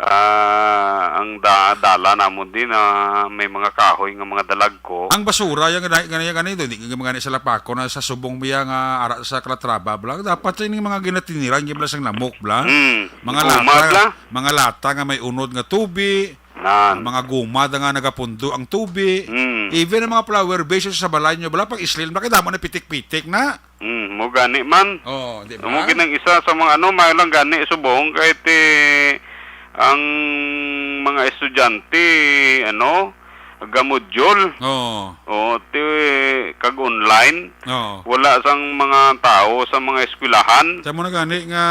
ang dala namon din na may mga kahoy nga mga dalag ko. Ang basura yung ganito, di gani sa lapako na sa subong biya nga ara sa Calatrava bla. Dapat yung mga ginatiniran yung bla sang lamok bla. Mga lata nga may unod nga tubi. Mga guma da nga nagapundo ang tubi. Even ang mga flower bases sa balay nyo bala pag islil na kaya na pitik-pitik na. Mo gani man. Di ba? Mo ginang isa sa mga may lang gani subong kahit ang mga estudyante gamudyol. Ti kag online. Wala sang mga tao sa mga eskwelahan. Kaya mo na gani nga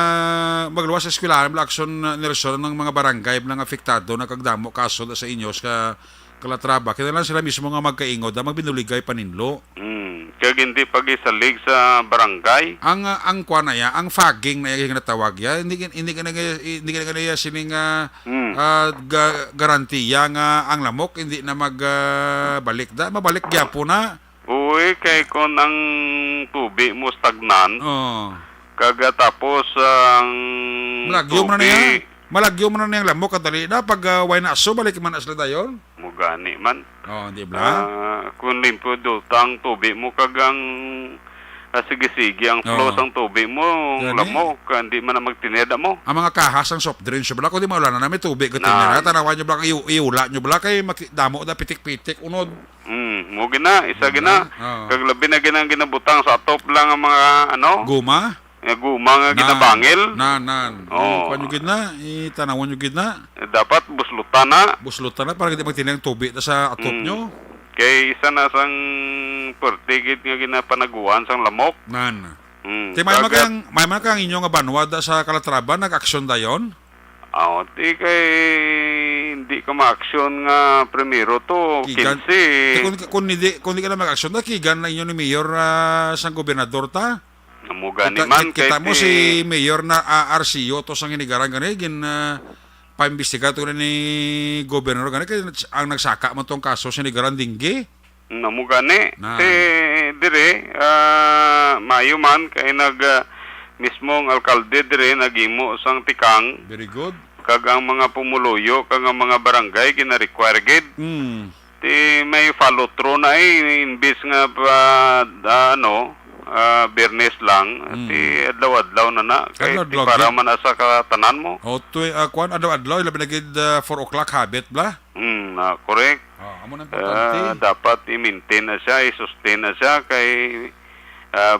magluwas sa eskwelahan, action Nelson ng mga barangay ng apektado na kagdamo kaso sa inyo ka Kalatraba. Kaya lang sila mismo nga magkaingod, magbinuligay paninlo. Kaya hindi pag-isalig sa barangay. Ang kuan na ya, ang fogging na yung natawag ya, hindi ka na sining garantiya nga ang lamok hindi na magbalik mabalik gyapon na. Uy, kay kon ang tubig mo stagnan, Oh. kagatapos ang Malagyo mo na niya ang lamok kadali na pag way na aso balik man asla dayon. mugani man. Oh, di ba? Kung limpo dutang tubig mo kagang sige-sige ang flows ang tubig mo, Gani. lamok, hindi man na magtineda mo. Ang mga kahas ng soft drinks bala kundi maulan na may tubig gatin na tanawan nyo bala iula nyo bala kay damo da pitik-pitik unod. Mo gina, isa gina. Oo. Kaglabi na ginang ginabutang sa top lang ang mga Guma? gumang nga ginabangil. Oo. Kuan nyo gid na, itanawan nyo gid na. Dapat buslutan na. Buslutan na para hindi magtinang tubig na sa atop nyo. Kay isa na sang pertigit nga ginapanaguan sang lamok. Nan. Kaya may man kang inyo nga banwa da sa Calatrava nag-aksyon dayon? Ti kay hindi ka ma-aksyon nga primero to, 15. Kung hindi ka na mag-aksyon da, kigan na inyo ni Mayor sang gobernador ta? Namugani man Kita mo si Mayor na RCO to sang inigaran gani paimbestiga to ni gobernador gani kay ang nagsaka man tong kaso sa inigaran dinggi. Namugani. Na. Dire mayo man kay mismong alkalde dire nagimo sang tikang Very good. kag ang mga pumuluyo kag ang mga barangay gina-require gid. Ti may follow through na imbis nga Bernes lang, ti adlaw-adlaw na kay Adlaw-adlaw, para di? man asa ka tanan mo. O to kuan adlaw-adlaw labi na gid 4 o'clock habit bla. Correct. Amo nang importante. Dapat i-maintain na siya, i-sustain na siya kay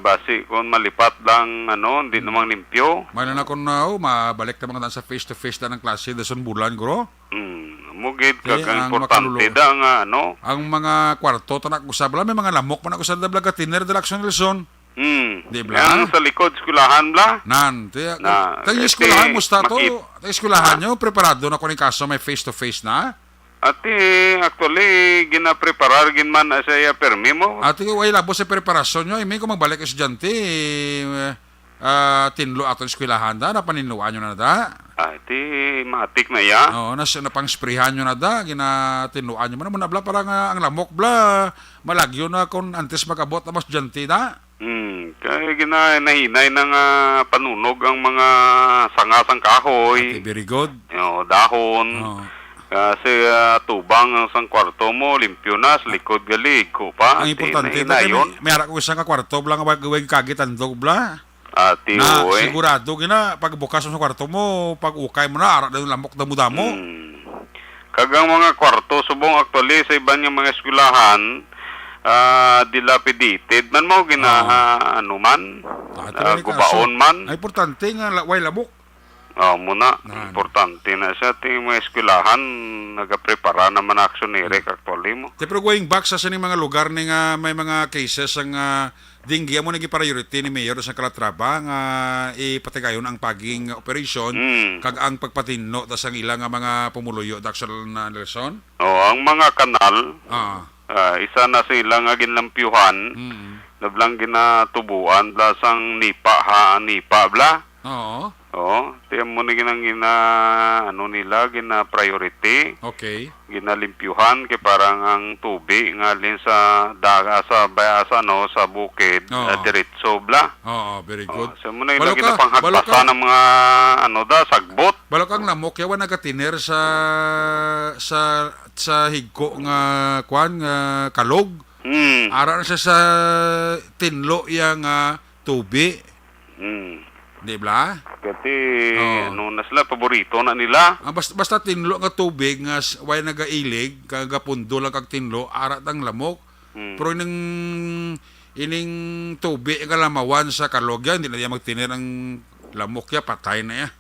basi kung malipat lang hindi namang limpyo. May na kon na mabalik na mga sa face to face na ng klase dason bulan gro. Mugid Kaya kag ang importante makalulong. da nga Ang mga kwarto tanak usab may mga lamok man ako sa dablaga tiner de Action Luzon. Di ba? Yan sa likod skulahan bla. Nan, Na, tayo eskwelahan mo sta to. Tayo eskwelahan nyo, preparado na kuning kaso may face to face na. Ati actually gina-preparar gin man sa permi mo. At way labo sa preparasyon nyo, may kung magbalik estudyante, tinlo aton eskwelahan da, napaninuan nyo na da. Ati matik na ya. Oo, napang sprehan nyo na da, tinluan nyo man bla parang ang lamok bla, malagyo na kung antes magabot na mas estudyante da. Kaya ginahinay ng panunog ang mga sangasang kahoy. Very good. Dahon. Oo. Kasi tubang ang sang kwarto mo, limpyo na, sa likod galig ko pa. Ang importante ito, yun. may harap ko isang kwarto bla nga wag kagitan do bla. Ati Na uwe. sigurado gina pagbukas mo sa kwarto mo, pag ukay mo na ara daw lamok damo-damo. Kagang mga kwarto subong actually sa iban nga mga eskwelahan dilapidated man mo gubaon man. Ay importante nga way lamok. Muna importante na siya ti mga eskwelahan nagaprepara naman aksiyonere actually mo. Pero going back sa sining mga lugar ni nga may mga cases ang dinggi mo nagi priority ni Mayor sa Calatrava nga ipatigayon ang paging operation kag ang pagpatinno tas ang ilang nga mga pumuluyo daksel na Nelson. Ang mga kanal isa na sila nga ginlampyuhan lablang ginatubuan bla sang nipa bla. Tiyan mo na nila, gina-priority. Okay. Ginalimpyuhan, kaya parang ang tubig, nga lin sa daga, sa bukid, diretso, bla. Very good. So mo na nila ginapanghagpasa ng mga, sagbot. Balok ang lamok, yawan nagatiner sa higko nga, kalog. Ara na siya sa tinlo yang tubig. Di ba? Kasi, nasla, paborito na nila. Basta tinlo nga tubig, nga way nagailig, kagapundo lang kag tinlo, arat ang lamok. Pero ining tubig nga lamawan sa kalogya, hindi na niya magtinir ang lamok ya, patay na ya.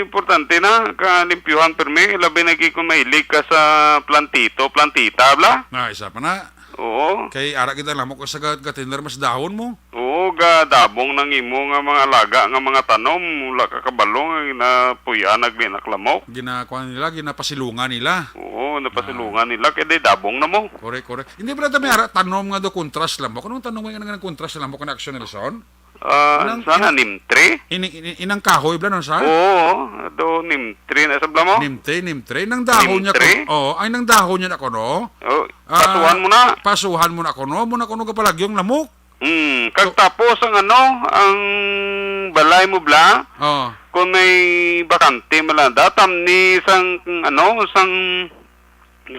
Importante na, kalimpyuhan permi, labi naging kung mahilig ka sa plantita, bla? Isa pa na. Oo. Kay ara kita lamok ka sa gatender mas dahon mo. Oo, gadabong nang imo nga mga alaga nga mga tanom, mula ka kabalong na puya naglinaklamok. Ginakuha nila, ginapasilungan nila. Oo, napasilungan nila kay di dabong na mo. Correct. Hindi ba may ara tanom nga do kontras lamok? Anong tanom nga kontras lamok na aksyon Nelson? Sana nimtre? Inang kahoy bla no sa? Oo, do nimtre na sabla mo. Nimtre. Nang dahon niya ko. Nimtre? Ay nang dahon niya ako no. Oh, pasuhan mo na. Pasuhan mo na ako no. Muna ko no kapalagyong lamok. Kagtapos ang balay mo bla. Oh. Kung may bakante malanda, tamni sang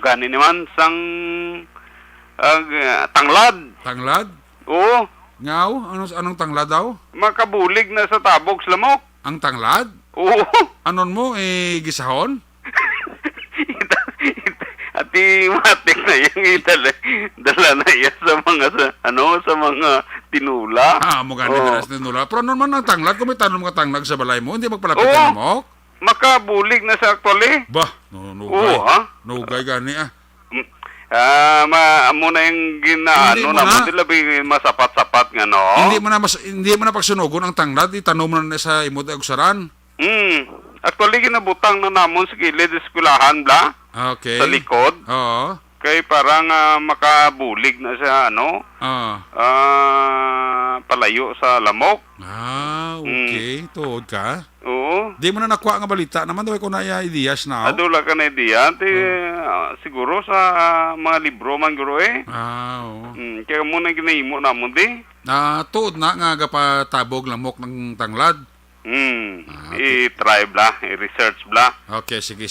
gani naman sang tanglad. Tanglad? Oo, Ngaw? Anong tanglad daw? makabulig na sa tabok sa lamok. Ang tanglad? Oo. Anon mo, gisahon? Ati matik na yung dala na yan sa mga tinula. Mo gani Oo. na nula. Pero anon man ang tanglad, kung may tanong mga tanglad sa balay mo, hindi magpalapit Oo. ka lamok? Makabulig na sa actually. Bah, nugay. Oo, ha? Nugay gani Muna yung Hindi ginaano mo na mo, na. sila masapat-sapat nga, no? Hindi mo na pagsunugon ang tanglad, itanong mo na sa imo agsaran. Actually, ginabutang na namon sa gilid eskulahan, bla? Okay. Sa likod. Oo. Kay parang makabulig na siya, palayo sa lamok. Okay. Tuod ka. Oo. Di mo na nakuha nga balita naman daw ko na ideyas na. Adula ka na idea, siguro sa mga libro man guro Oo. Kaya muna ginahimo namon di. Tuod na nga gapatabog lamok ng tanglad. I-try bla, i-research bla. Okay, sige.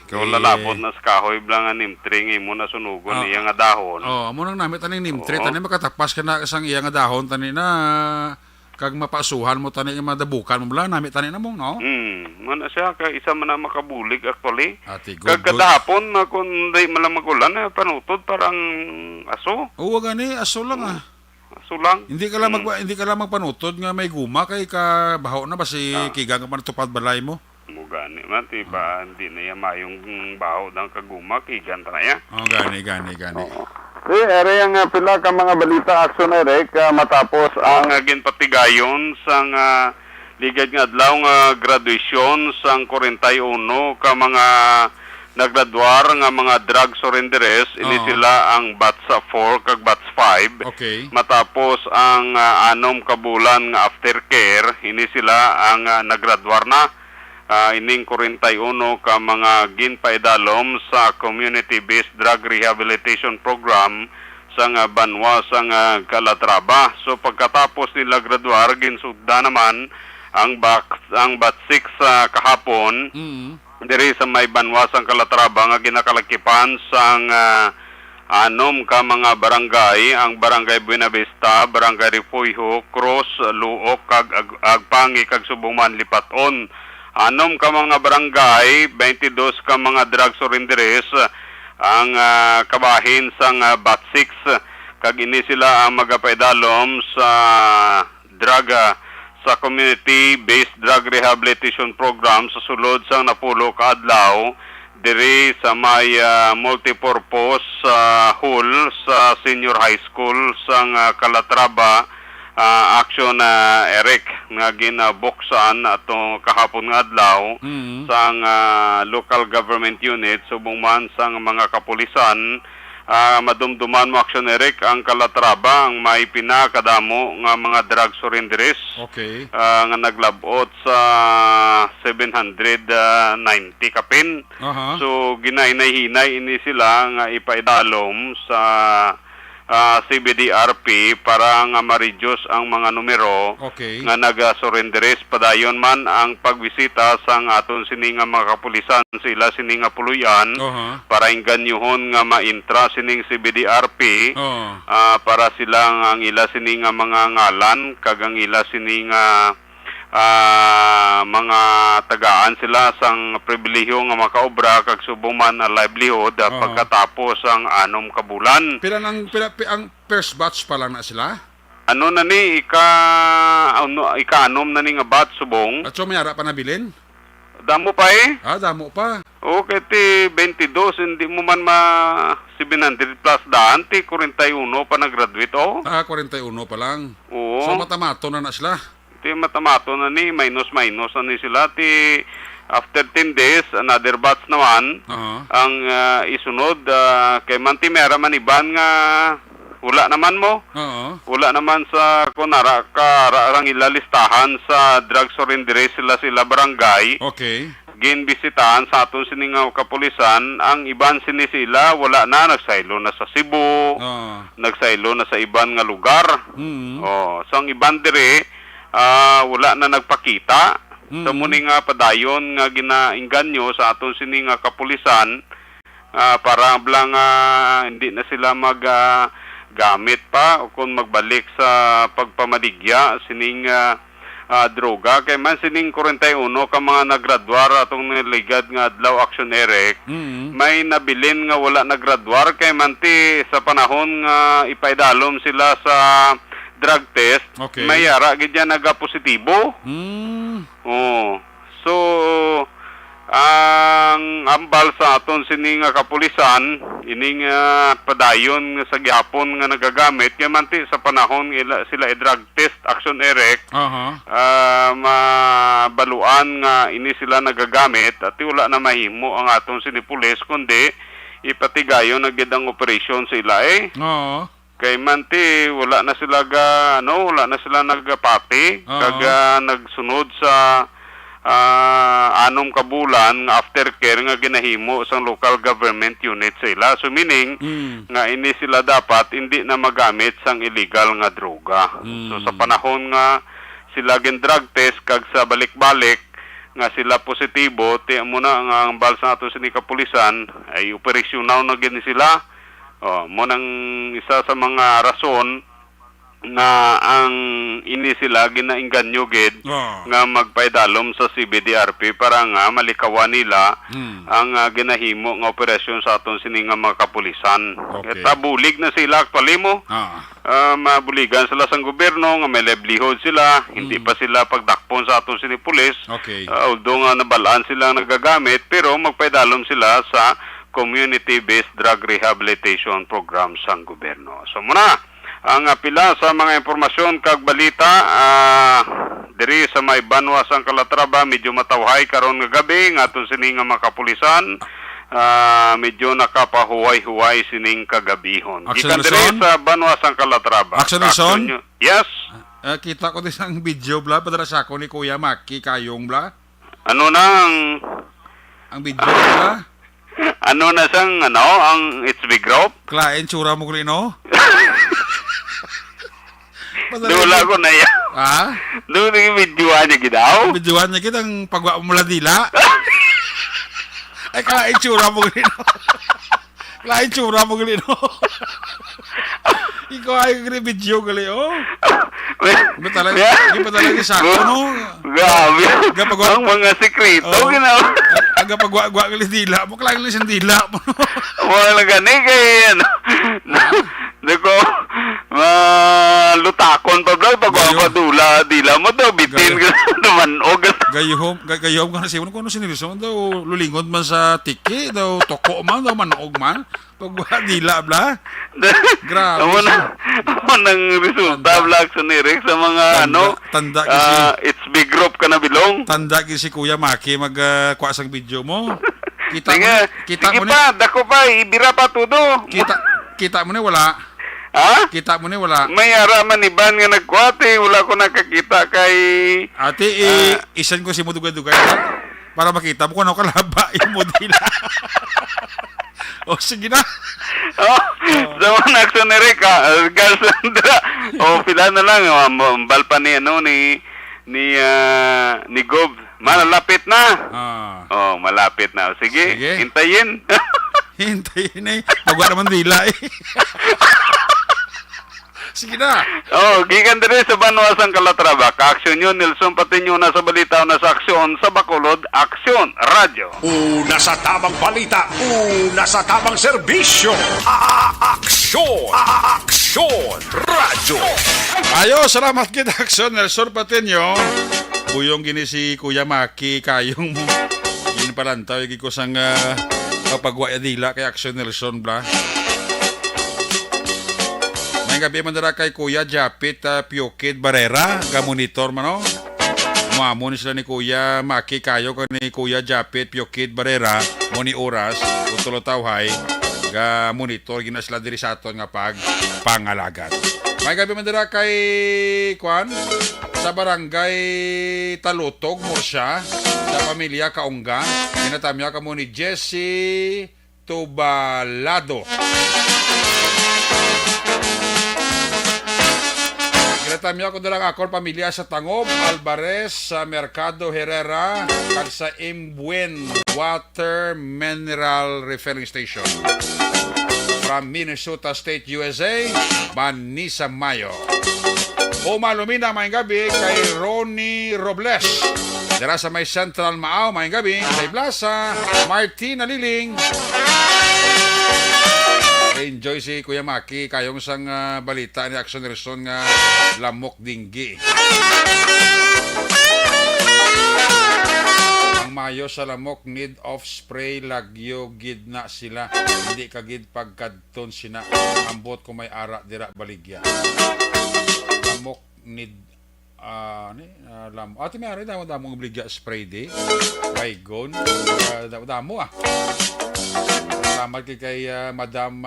Kaya lalabot na sa kahoy bla nga nimtring, imo na sunugon iya nga dahon. Mo nang namit taning nimtre, Oo. taning makatapas ka na sang iya nga dahon tani na kag mapasuhan mo tani nga madabukan mo bala namit tani na mo, no? Mana siya ka isa man na makabulig actually. Ati Kag kadahapon na kung di man lang magulan panutod parang aso. Oo gani, aso lang Aso lang. Hindi ka lang magpanutod nga may guma kay ka baho na basi kigang ka man tupad balay mo. Mo gani man ti ba hindi na yan mayong baho ng kaguma kigan ta na ya. Gani. Ere ang pila ka mga balita aksyon Eric matapos ang ginpatigayon sang ligad nga adlaw nga graduation sang 41 ka mga naggraduar nga mga drug surrenderes ini sila ang batch 4 kag batch 5. Okay. Matapos ang 6 ka bulan nga aftercare ini sila ang naggraduar na. Ining 41 ka mga ginpaidalom sa community-based drug rehabilitation program sa Banwa sa Calatrava. So pagkatapos nila graduar ginsugda naman ang batch 6 kahapon diri sa may Banwa sa Calatrava nga ginakalakipan sang 6 ka mga barangay, ang Barangay Buenavista, Barangay Refugio, Cross, Luok, kag Agpangi, kag Subungan, Lipaton. 6 ka mga barangay, 22 ka mga drug surrenderes ang kabahin sang batch 6 kag ini sila ang magapaidalom sa drug sa community-based drug rehabilitation program sa sulod sang napulo ka adlaw diri sa may multipurpose hall sa senior high school sang Calatrava. Action Eric nga ginabuksan ato kahapon nga adlaw sang local government unit subong man sang mga kapulisan madumduman mo action Eric ang Calatrava ang may pinakadamo nga mga drug surrenderes nga naglabot sa 790 kapin. So ginahinay-hinay ini sila nga ipaidalom sa CBDRP para nga ma-reduce ang mga numero nga naga-surrenderes padayon man ang pagbisita sang aton sini nga mga kapulisan sila sini nga puluyan para inganyuhon nga ma-intra sining CBDRP para sila ang ila sini nga mga ngalan kag ang ila sini nga mga tagaan sila sang pribilehiyo nga makaobra kag subong man na livelihood pagkatapos ang 6 ka bulan. Ang first batch pa lang na sila? Ano na ni ika-6 na ni nga batch subong. At so may ara pa nabilin? Damo pa Damo pa. Okay, ti 22, hindi mo man 700 plus daan, ti 41 pa nag-graduate, oh. 41 pa lang. Oo. So matamato na sila. Ti matamato na ni, minus na ni sila, ti after 10 days, another batch naman, ang isunod, kay man ti mera man iban nga, wala naman mo. Wala naman sa kunara karang ilalistahan sa drug surrender sila barangay. Okay. Ginbisitahan sa aton siningaw kapulisan, ang iban sini sila wala na, nagsaylo na sa Cebu, nagsaylo na sa iban nga lugar. So ang iban dire wala na nagpakita. Sa muni nga padayon nga ginainganyo sa aton sininga kapulisan, para blang hindi na sila gamit pa o kung magbalik sa pagpamaligya sining droga. Kay man sining 41 ka mga naggraduar atong niligad nga adlaw action erek, may nabilin nga wala naggraduar kay manti sa panahon nga ipaidalom sila sa drug test, may yara gid yan nagapositibo. So ang ambal sa aton sining kapulisan ining padayon sa gihapon nga nagagamit kay manti sa panahon sila i-drug test action erek, mabaluan nga ini sila nagagamit at wala na mahimo ang aton sinipulis kundi ipatigayon na gid ang operasyon sila kay manti wala na sila wala na sila nagpati kag nagsunod sa anom ka bulan nga aftercare nga ginahimo sa local government unit sila. So meaning nga ini sila dapat hindi na magamit sang illegal nga droga. So sa panahon nga sila gin drug test kag sa balik-balik nga sila positibo, ti mo na ang ambal sa ato sini kapulisan ay operasyonal na gini sila. Mo nang isa sa mga rason na ang ini sila ginainganyo gid nga magpaidalom sa CBDRP para nga malikawan nila ang ginahimo nga operasyon sa aton sini nga mga kapulisan. Tabulig na sila actually mo. Mabuligan sila sa gobyerno nga may livelihood sila, hindi pa sila pagdakpon sa aton sini pulis. Although nga nabalaan sila nagagamit pero magpaidalom sila sa community-based drug rehabilitation program sang gobyerno. So muna ang pila sa mga impormasyon kag balita diri sa may Banwa sang Calatrava, medyo matawhay karon nga gabi nga aton sining nga mga kapulisan, medyo nakapahuway-huway sining kagabihon. Gikan diri sa Banwa sang Calatrava. Action Nelson? Yes. Kita ko din sang video bla padala sa ako ni Kuya Maki Kayong bla. Ano na ang video bla? Ano na sang ang It's Big Group? Klaen tsura mo kulino? Dula ko na yan. Doon yung videoan niya gidaw? Videoan niya kitang pagwa mo dila. Ay, klaen tsura mo kulino. Klaen tsura mo kulino. Ikaw ay video gali, Iba talaga sa ako, no? Grabe. Ang mga sekreto, ginawa. Aga pagwa-gwa gali dila mo, klaen lang siyang dila mo. Wala gani kay, Dako, lutakon pa bro, pagwa dila mo daw, bitin ka naman, Gayom ka na siya, kung ano sinilisan daw, lulingod man sa tiki, daw, toko man, daw, manog man, pagwa dila, bla. Grabe. Ako nang resulta, vlog sa Nirek, sa mga, tanda kasi, It's Big Group ka na bilong. Tanda kasi Kuya Maki, magkuha sang video mo. Kita mo pa, dako pa, ibira pa tudo. Kita mo ni wala. Kita mo ni wala. May araman iban nga nagkuwate, wala ko nakakita kay... Ate, isan ko si mo dugay-dugay para makita mo kung ano kalaba yung modila. Sige na. Sa mga nagsonere ka, Galsandra. Pila na lang, balpa ni, ni Gob. Malapit na. Malapit na. Sige. Hintayin. Hintayin Pagwa naman dila Sige na. Gikan diri sa Banwa sang Calatrava. Ka-aksyon yun, Nelson Patinyo na sa balita na sa aksyon sa Bacolod, Aksyon Radyo. Una sa tamang balita, una sa tamang serbisyo. Aksyon! Aksyon Radyo. Ayo, salamat kita, Aksyon Nelson Patinyo. Buyong gini si Kuya Maki Kayong mo. Yun palantaw, yung ko sang papagwaya dila kay Action Nelson bla. May gabi man dara kay Kuya Japit Piokid Barrera, ga-monitor man no. Mamon sila ni Kuya Maki kayo ka ni Kuya Japit Piokid Barrera, moni oras, utulo tawhay, ga-monitor gina sila diri sa aton nga pangalagat. May gabi man dira kay Kwan sa barangay Talutog, Morsya, sa pamilya Kaungga, ginatamya ka mo ni Jesse Tubalado. Ginatamya ko dalang akol pamilya sa Tangob, Alvarez, sa Mercado Herrera, kag sa Imbuen Water Mineral Refilling Station. From Minnesota State, USA, Manisa Mayo. Umalumina may gabi kay Ronnie Robles. Dira sa may Central Maaw may gabi kay Plaza, Martina Liling. Enjoy si Kuya Maki kayong sang balita ni Action Nelson nga lamok dinggi. Ang mayo sa lamok need of spray lagyo gid na sila. Hindi kagid pagkadton sina ambot ko may ara dira baligya. Lamok need ati may ari damo obligya spray di. Baygon damo Salamat kay Madam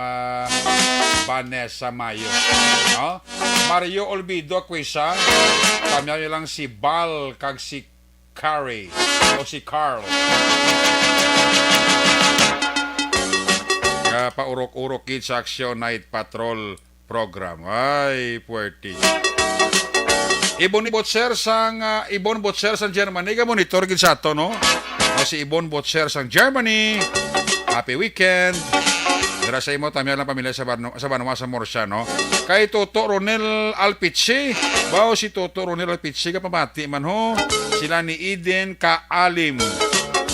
Vanessa Mayo. No? Mario Olvido Quisa. Kamya lang si Bal kag si Carrie o si Carl. Paurok-urok kid sa Action Night Patrol program. Ay, puwerti. Ibon Botser sang Germany. Monitor gid sa ato, no? Si Ibon Botser sang Germany. Happy weekend. Dira sa imo tamya lang pamilya sa Banwa sa Morsya, no? Kay Toto Ronel Alpici. Bao si Toto Ronel Alpici ka pamati man ho. Sila ni Eden Kaalim.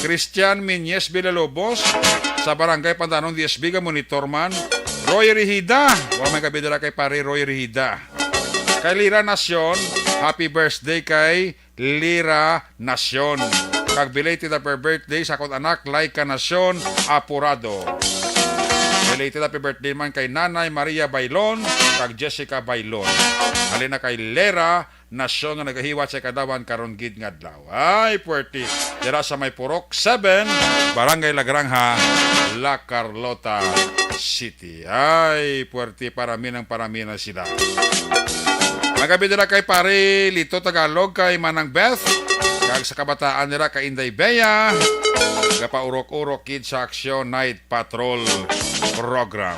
Christian Minyes Villalobos sa Barangay Pantanong DSB ka monitor man. Roy Rihida. Wa may gabi dira kay pare Roy Rihida. Kay Lira Nasyon, happy birthday kay Lira Nasyon. Kag belated happy birthday sa akong anak Laika Nasyon Apurado. Belated happy birthday man kay Nanay Maria Bailon kag Jessica Bailon. Halina kay Lera Nasyon nga nagahiwat sa kadawan karon gid nga adlaw. Ay puwerti. Dira sa may Purok 7, Barangay Lagranja, La Carlota City. Ay puwerti, parami na sila. Magabi dira kay pare Lito Tagalog kay Manang Beth. Kag sa kabataan nila kay Inday Bea, gapaurok-urok kid sa Action Night Patrol program.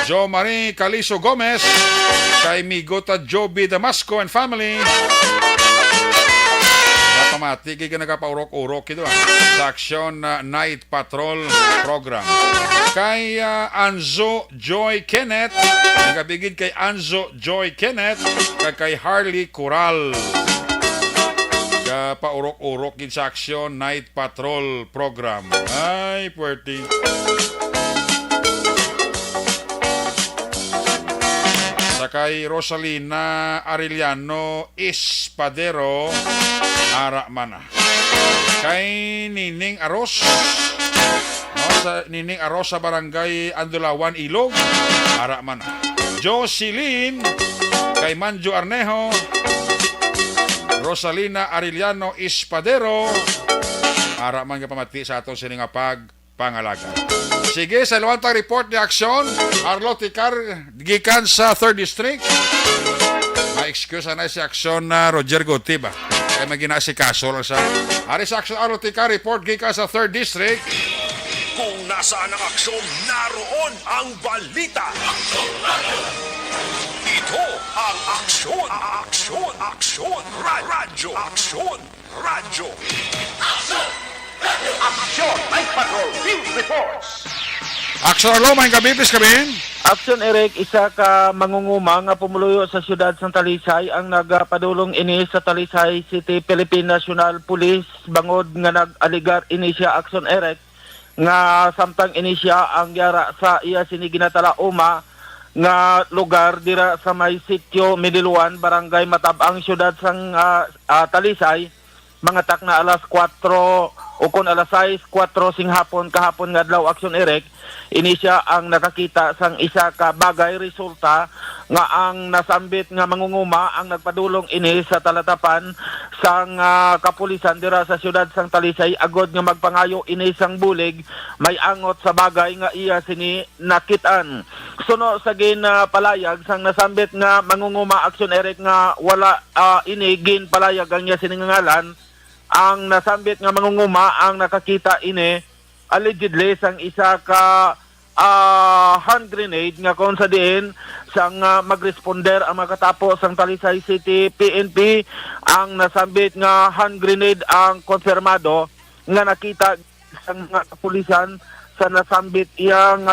Jo Marie Caliso Gomez, kay Migota Joby Damasco and family. Kapamati, kaya nagapaurok-urok kid sa Action Night Patrol program. Kay Anzo Joy Kenneth, nagabigid kay Anzo Joy Kenneth, kay Harley Coral. Paurok-urok gid sa Action Night Patrol program. Ay, puwerti. Sakay Rosalina Arellano Espadero ara mana. Kay Nining Aros. No, sa Nining Aros sa Barangay Andulawan Ilog ara mana. Jocelyn kay Manjo Arnejo. Rosalina Arellano Espadero. Ara man ka pamati sa atong sining pangalaga. Sige, sa luwantang report ni Action, Arlo Ticar, gikan sa 3rd District. Ma-excuse na si Action na Roger Guti ba? Kaya magina si kaso lang sa... Ari sa Action Arlo Ticar, report gikan sa 3rd District. Kung nasaan ang aksyon, naroon ang balita. Ito ang aksyon, radyo, radyo. Action Night Patrol Field Reports. Action Arlo, may gabi, please kami. Action Eric, isa ka mangunguma nga pumuluyo sa siyudad sa Talisay ang nagapadulong ini sa Talisay City Philippine National Police bangod nga nag-aligar ini siya Action Eric nga samtang ini siya ang yara sa iya sini ginatala uma nga lugar dira sa may sitio Midiluan, Barangay Matabang, siyudad sang Talisay mangatak na alas 4 o kun alas 6, 4 sing hapon kahapon nga adlaw aksyon erek, ini siya ang nakakita sang isa ka bagay resulta nga ang nasambit nga mangunguma ang nagpadulong ini sa talatapan sang kapulisan dira sa siyudad sang Talisay agod nga magpangayo ini sang bulig may angot sa bagay nga iya sini nakitaan. Suno sa palayag sang nasambit nga mangunguma aksyon erek nga wala ini gin palayag ang iya sini ngalan. Ang nasambit nga mangunguma ang nakakita ini allegedly sang isa ka hand grenade nga kung sa diin sang magresponder ang makatapos sang Talisay City PNP. Ang nasambit nga hand grenade ang konfirmado nga nakita sang kapulisan sa nasambit iyang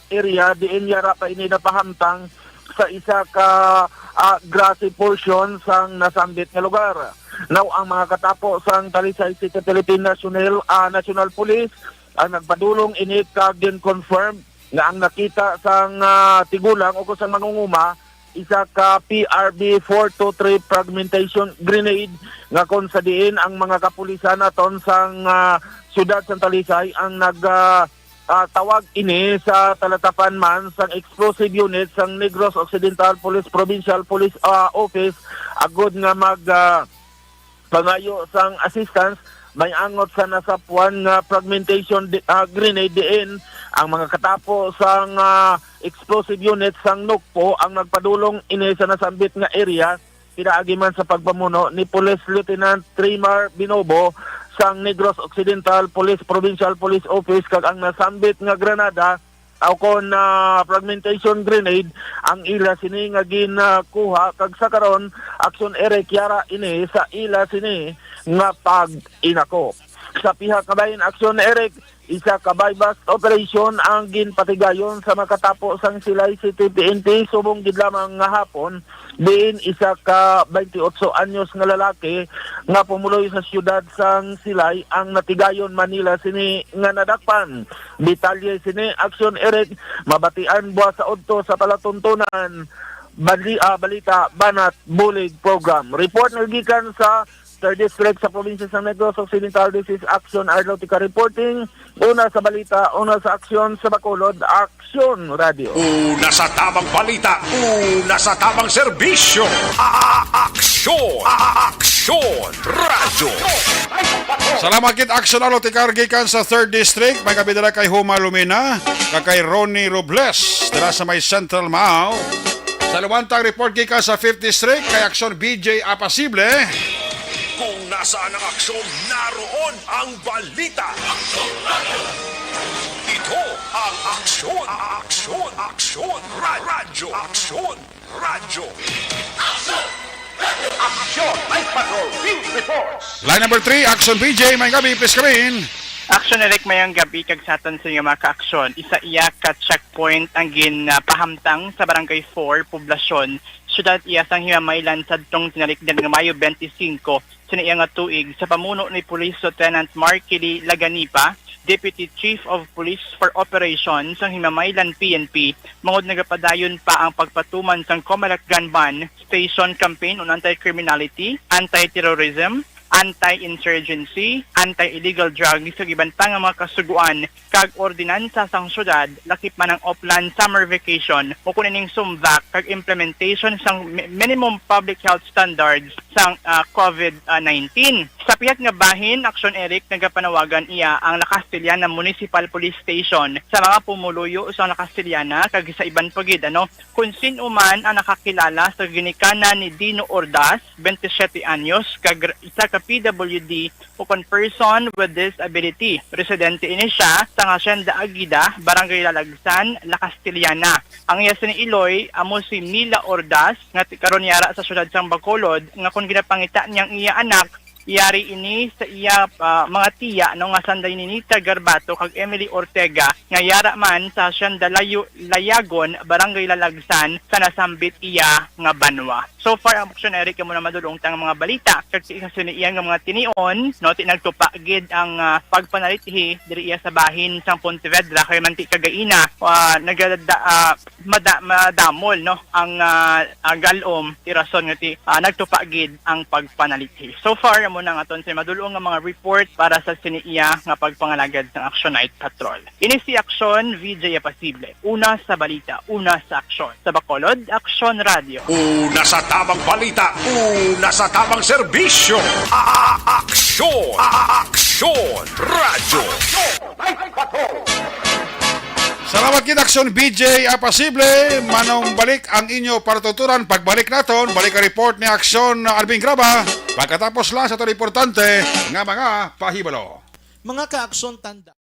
area diin yara pa ini napahamtang sa isa ka grassy portion sang nasambit nga lugar. Now, ang mga katapo sang Talisay City Philippine National Police ang nagpadulong ini kag din confirm nga ang nakita sang tigulang o sang mangunguma isa ka PRB 423 fragmentation grenade nga kon sa diin ang mga kapulisan naton sang siyudad sang Talisay ang tawag ini sa talatapan man sang explosive unit sang Negros Occidental Police Provincial Police Office agod nga pangayo sang assistance may angot sa nasapuan nga fragmentation grenade diin ang mga katapo sang explosive unit sang NUCPO ang nagpadulong ini sa nasambit nga area pinaagi man sa pagpamuno ni Police Lieutenant Trimar Binobo sang Negros Occidental Police Provincial Police Office kag ang nasambit nga granada o kon fragmentation grenade ang ila sini nga ginakuha kag sa karon aksyon erek yara ini sa ila sini nga pag-inako. Sa pihak kabayan aksyon erek isa ka bypass operation ang ginpatigayon sa makatapo sang Silay City PNP subong gid lamang nga hapon diin isa ka 28 anyos nga lalaki nga pumuloy sa siyudad sang Silay ang natigayon Manila sini nga nadakpan. Detalye sini aksyon erek mabatian buwas sa udto sa palatuntunan balita Banat Bulig Program. Report nagikan sa 3rd District sa probinsya sa Negros Occidental. This is Action Aeronautica reporting. Una sa balita, una sa aksyon sa Bacolod, Aksyon Radio. Una sa tamang balita, una sa tamang serbisyo. Aksyon! Aksyon! Radyo! Salamat kit Action Aeronautica gikan sa 3rd District. May kabidala kay Huma Lumina, kay Ronnie Robles, dala sa may Central Mao. Sa lumantang report gikan sa 5th District, kay Action BJ Apasible. Kung nasaan ang aksyon, naroon ang balita. Ito ang aksyon, aksyon, aksyon, radyo, aksyon, radyo. Action! Night Patrol Field Reports! Line number 3, Action BJ. May gabi, please come in. Action erek mayang gabi kag satan sa mga ka-aksyon. Isa iya ka checkpoint ang pahamtang sa Barangay 4, Poblasyon. Siyudad iya sang Himamaylan sadtong tinarikdan nga Mayo 25 sa iya nga tuig sa pamuno ni Police Lieutenant Markili Laganipa, Deputy Chief of Police for Operations sang Himamaylan PNP, mangod nagapadayon pa ang pagpatuman sang Comelec Gun Ban Station Campaign on Anti-Criminality, Anti-Terrorism, Anti-Insurgency, Anti-Illegal Drugs sa gibantang nga mga kasuguan kag ordinansa sang syudad lakip man ang Oplan Summer Vacation o kuning sumvac kag implementation sang minimum public health standards sang COVID-19. Sa pihak nga bahin, Aksyon Eric nagapanawagan iya ang Nakastilyana Municipal Police Station sa mga pumuluyo sa Nakastilyana kag sa iban pagid kung sino man ang nakakilala sa ginikana ni Dino Ordas, 27 anyos, kag isa ka PWD o kon person with disability. Residente ini siya sa Hacienda Agida, Barangay Lalagsan, Nakastilyana. Ang iya ni Iloy amo si Mila Ordas nga karon yara sa syudad sang Bacolod nga kun ginapangita niyang iya anak yari ini sa iya mga tiya nga sanday ni Nita Garbato kag Emily Ortega nga yara man sa Hacienda Layagon, Barangay Lalagsan sa nasambit iya nga banwa. So far ang Aksyon Eric mo na madulong tang mga balita kag kasi ni iya nga mga tinion tinagtupa gid ang pagpanalitihi diri iya sa bahin sang Pontevedra kay manti kagaina madamol ang galom ti rason nga nagtupa gid ang pagpanalitihi. So far mo ng aton sa madulong nga mga report para sa siniiya nga pagpangalagad ng Action Night Patrol. Ini si Action VJ Apasible. Una sa balita, una sa aksyon. Sa Bacolod, Action Radio. Una sa tamang balita, una sa tamang serbisyo. Aksyon! Aksyon! Radyo! Salamat kita Aksyon BJ Apasible. Manong balik ang inyo paratuturan. Pagbalik naton, balik ang report ni Aksyon Alvin Graba. Pagkatapos lang sa ito importante nga mga pahibalo. Mga ka-aksyon tanda.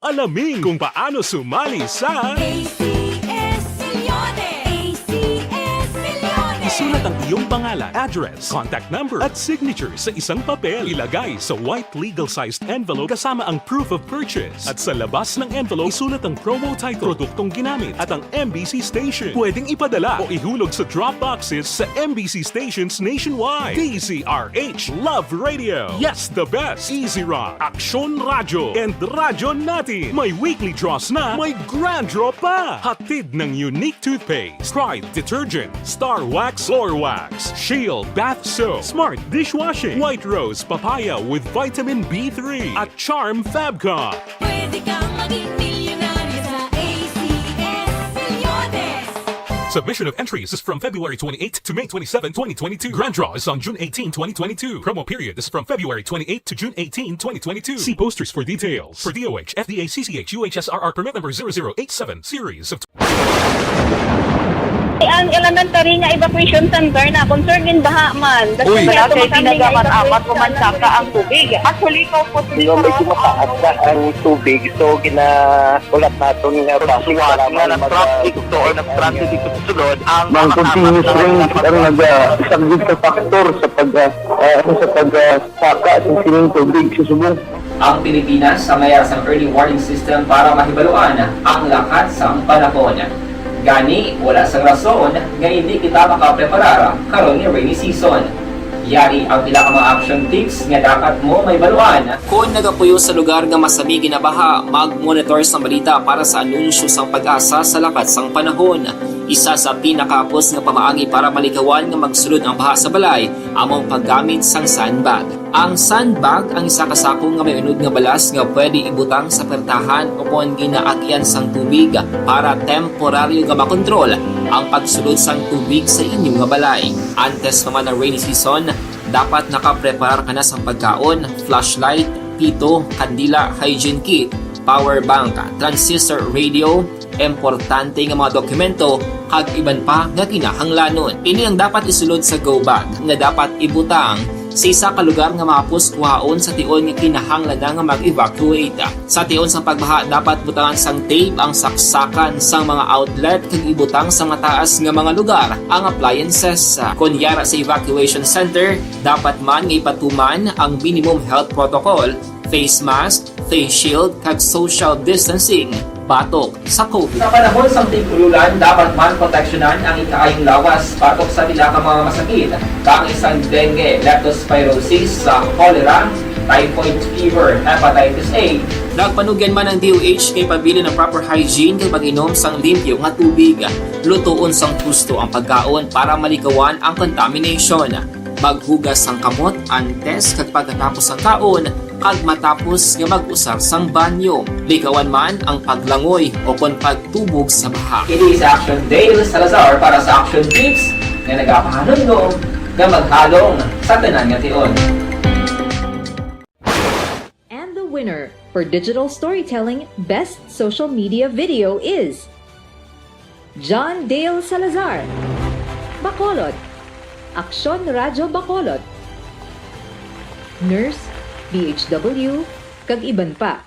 Alamin kung paano sumali sa ACS Millones! ACS Millones! Isulat ang iyong pangalan, address, contact number at signature sa isang papel. Ilagay sa white legal-sized envelope kasama ang proof of purchase. At sa labas ng envelope, isulat ang promo title, produktong ginamit at ang MBC station. Pwedeng ipadala o ihulog sa drop boxes sa MBC stations nationwide. DZRH Love Radio. Yes, the best. Easy Rock, Aksyon Radio, and Radyo Natin. May weekly draws na, may grand draw pa. Hatid ng unique toothpaste, Pride Detergent, Star Wax Floor Wax, Shield Bath Soap, Smart Dishwashing, White Rose Papaya with Vitamin B3, at Charm Fabcon. Pwede kang maging milyonaryo sa ACS Millones! Submission of entries is from February 28 to May 27, 2022. Grand draw is on June 18, 2022. Promo period is from February 28 to June 18, 2022. See posters for details. For DOH, FDA, CCH, UHSRR permit number 0087, series of... Ang elementary nga evacuation center na concern in baha man. Uy, kasi pinagamat-amat kumansaka ang tubig. Actually, ikaw po Medyo mataas na ang tubig. So, ulat natin nga pasuwag nga ng traffic to or ng traffic dito sa sulod. Ang continuous rain ang isang good factor sa pagsaka ng sining tubig sa subong. Ang Pilipinas sa mayroon sa early warning system para mahibaluan ang lakat sa panahon. Gani, wala sa rason nga hindi kita makapreparar karon ni rainy season. Yari ang pila ka mga action tips nga dapat mo may baluan. Kung nagapuyo sa lugar nga masabi ginabaha, mag-monitor sa balita para sa anunsyo sang pag-asa sa lakat sang panahon. Isa sa pinakapos nga pamaagi para malikawan nga magsulod ang baha sa balay, among paggamit sang sandbag. Ang sandbag ang isa ka sako nga may unod nga balas nga pwede ibutang sa pertahan o kung ginaagyan sang tubig para temporaryo nga makontrol ang pagsulod sang tubig sa inyong nga balay. Antes naman ng rainy season, dapat nakapreparar ka na sang pagkaon, flashlight, pito, kandila, hygiene kit, power bank, transistor radio, importante nga mga dokumento kag iban pa nga kinahanglanon. Ini ang dapat isulod sa go bag nga dapat ibutang sa isa ka lugar nga mapos kuhaon sa tion nga kinahanglan nga mag-evacuate. Sa tion sa pagbaha dapat butangan sang tape ang saksakan sang mga outlet kag ibutang sa mataas nga mga lugar ang appliances. Kunyara sa evacuation center, dapat man nga ipatuman ang minimum health protocol, face mask, face shield kag social distancing. Patok sa COVID. Sa panahon sa tig-ululan, dapat man proteksyonan ang ikaayong lawas patok sa pila ka mga masakit. Kang isang dengue, leptospirosis, cholera, typhoid fever, hepatitis A. Nagpanugyan man ang DOH kay pabili ng proper hygiene kay pag-inom sang limpyo nga tubig. Lutuon sang gusto ang pagkaon para malikawan ang contamination. Maghugas sang kamot antes kag pagkatapos ang kaon kag matapos nga mag-usar sang banyo. Likawan man ang paglangoy o kon pagtubog sa baha. Kini sa Action Dale Salazar para sa Action Tips nga nagapahanundong nga maghalong sa tanan nga tion. And the winner for Digital Storytelling Best Social Media Video is John Dale Salazar, Bacolod, Aksyon Radio Bacolod, Nurse, BHW, kag iban pa.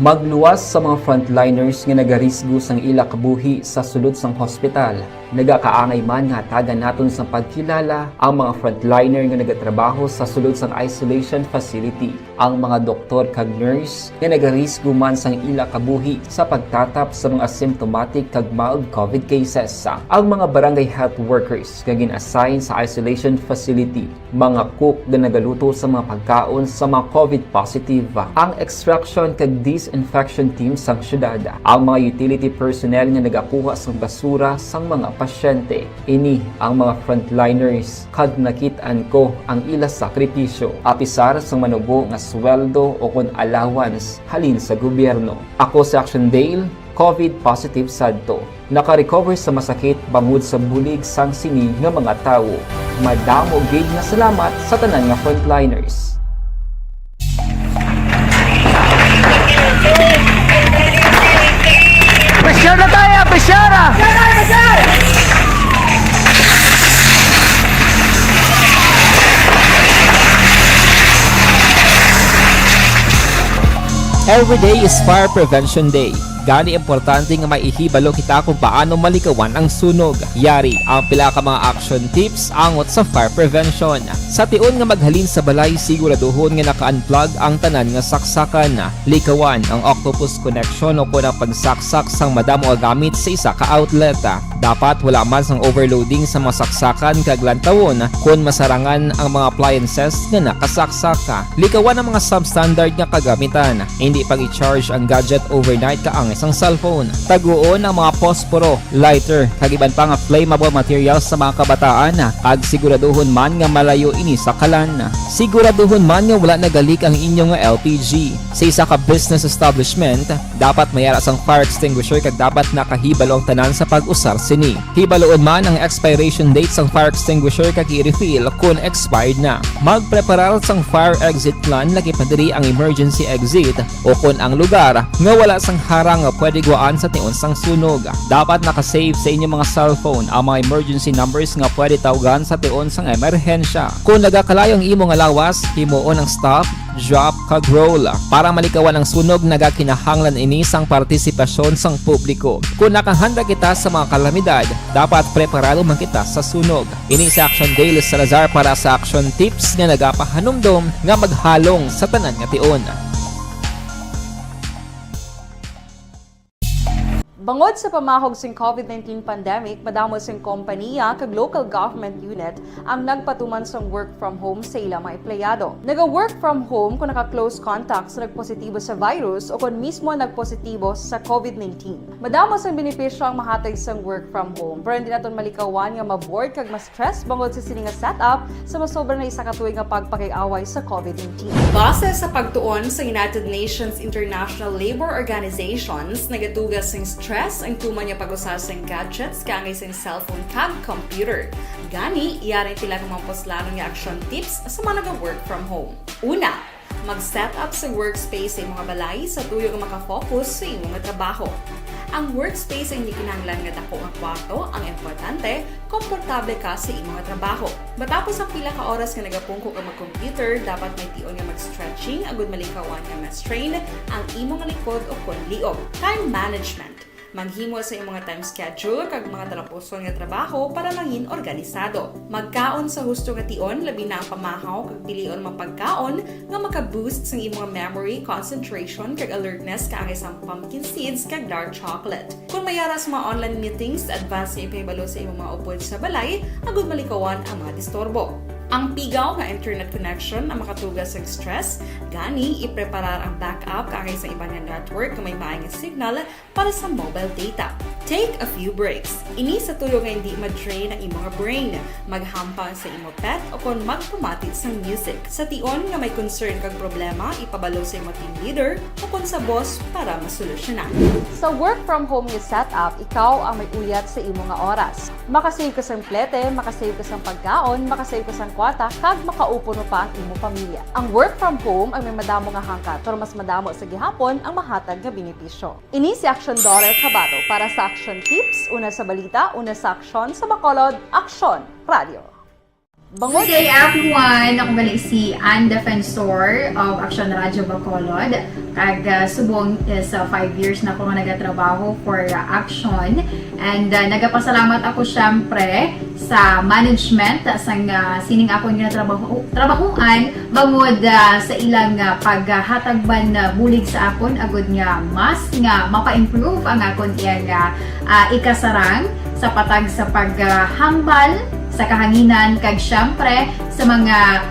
Magluwas sa mga frontliners nga nagarisgo sang ila kabuhi sa sulod sang hospital. nagakaangay man nga tagan naton sa pagkilala ang mga frontliner nga nagatrabaho sa sulod sang isolation facility, ang mga doktor kag nurse nga nagarisgo man sang ila kabuhi sa pagtatap sa mga asymptomatic kag mild COVID cases, ang mga barangay health workers nga gin-assign sa isolation facility, mga cook nga nagaluto sa mga pagkaon sa mga COVID positive, ang extraction kag disinfection team sang syudad, ang mga utility personnel nga nagakuha sang basura sang mga pasyente. Ini ang mga frontliners kag nakit-an ko ang ila sakripisyo apisar sang manubo nga sweldo o kon allowance halin sa gobyerno. Ako si Action Dale, COVID positive sadto. Naka-recover sa masakit bangod sa bulig sang sinig nga mga tawo. Madamo gid na salamat sa tanan nga frontliners. Pressure na tayo! Pressure na! Every day is Fire Prevention Day. Gani importante nga maihibalo kita kung paano malikawan ang sunog. Yari ang pila ka mga action tips angot sa fire prevention. Sa tion nga maghalin sa balay, siguraduhon nga naka-unplug ang tanan nga saksakan. Likawan ang octopus connection o kung ang pagsaksak sang madamo nga gamit sa isa ka outlet. Dapat wala man sang overloading sa mga saksakan kag lantawon kung masarangan ang mga appliances nga nakasaksaka. Likawan ang mga substandard nga kagamitan. Hindi pag i-charge ang gadget overnight kaang isang cellphone. Taguon ang mga posporo, lighter, kag iban pa nga flammable materials sa mga kabataan, kag siguraduhon man nga malayo ini sa kalan. Siguraduhon man nga wala nagalik ang inyong nga LPG. Sa isa ka business establishment, dapat mayara sang fire extinguisher kag dapat nakahibalo ang tanan sa pag-usar sini. Hibaloon man ang expiration date sang fire extinguisher kag i-refill kung expired na. Magpreparar sang fire exit plan laki padiri ang emergency exit o kung ang lugar nga wala sang harang nga pwede guwaan sa tion sang sunog. Dapat nakasave sa inyong mga cellphone ang mga emergency numbers nga pwede tawagan sa tion sang emerhensya. Kung nagakalayo ang imong lawas, himuon ang stop, drop, kag roll. Para malikawan ang sunog, nagakinahanglan ini sang partisipasyon sang publiko. Kung nakahanda kita sa mga kalamidad, dapat preparado man kita sa sunog. Ini sa Action Dale Salazar para sa action tips nga nagapahanumdom nga maghalong sa tanan nga tion. Bangod sa pamahog sing COVID-19 pandemic, madamo sing kompanya kag local government unit ang nagpatuman sang work from home sa ilang mga empleyado. Naga-work from home kung naka-close contact sa nagpositibo sa virus o kung mismo nagpositibo sa COVID-19. Madamo sang benepisyo ang mahatag sang work from home, pero hindi naton malikawan nga ma-bored kag ma-stress bangod sa sini nga setup sa masobra na isa ka tuig nga pagpakiaway sa COVID-19. Base sa pagtuon sa United Nations International Labor Organizations, nagatugas sing stress ang tuman niya pag-usar sa gadgets kangay sa cellphone kag computer. Gani, iyarin tila ng mga poslanong nga action tips sa mga nag-work from home. Una, mag-set up sa workspace sa mga balay sa tuyo nga makafocus sa imong trabaho. Ang workspace ay hindi kinahanglan nga dako nga kwarto, ang importante, komportable ka sa imong trabaho. Matapos ang pila ka oras nga nagapungko ka mag-computer, dapat may tion nga mag-stretching agud malikawan nga ma-strain ang imong likod o kon liog. Time management. Maghimo sa imong time schedule kag mga talapuson nga trabaho para maging organisado. Magkaon sa husto nga tion, labi na ang pamahaw kag pilion mga pagkaon nga maka-boost sa imong memory, concentration kag alertness kaangay sang pumpkin seeds kag dark chocolate. Kung mayara sa mga online meetings, advance nga ipahibalo sa imong mga upod sa balay, agud malikawan ang mga disturbo. Ang pigaw nga internet connection ang makatugas sa stress, gani ipreparar ang backup kaangay sa ibang network kung may maayong signal para sa mobile data. Take a few breaks. Ini sa tuyo nga hindi ma-drain ang imong brain. Maghampang sa imong pet o kung magpumatid sa music. Sa tion nga may concern kag problema, ipabalo sa imong team leader o kung sa boss para masolusyonan. Sa work from home nga setup, ikaw ang may uyat sa imong nga oras. Makasave ka sa plete, makasave ka sa pagkaon, makasave ka sa kwata, kag makaupo mo pa ang imong pamilya. Ang work from home ay may madamo nga hangkat, pero mas madamo sa gihapon ang mahatag nga benepisyo. Ini si Action Daughter Cabato para sa Action Tips, una sa balita, una sa aksyon, sa Bacolod, Aksyon Radio. Bangod. Good day everyone! Ako gali si Ann Defensor of Action Radio Bacolod. Kag subong is 5 years na ako nga nagatrabaho for Action. And nagapasalamat ako syempre sa management sang sining ako nga trabahuan bangod sa ilang paghatagban bulig sa akon agud nga mas nga mapa-improve ang akon iyang ikasarang sa patag sa paghambal sa kahanginan kag syempre sa mga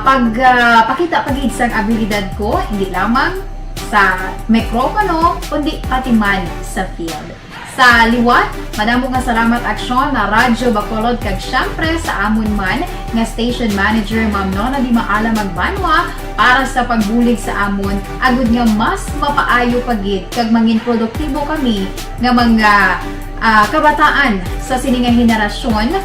pagpakita pagid sang abilidad ko hindi lamang sa mikropono kundi pati man sa field. Sa liwat, madamo nga salamat Aksyon na Radyo Bacolod kag syempre sa amon man nga station manager Ma'am Nona Di Maala Magbanwa para sa pagbulig sa amon agud nga mas mapaayo pagid kag mangin produktibo kami nga mga kabataan sa sining nga henerasyon.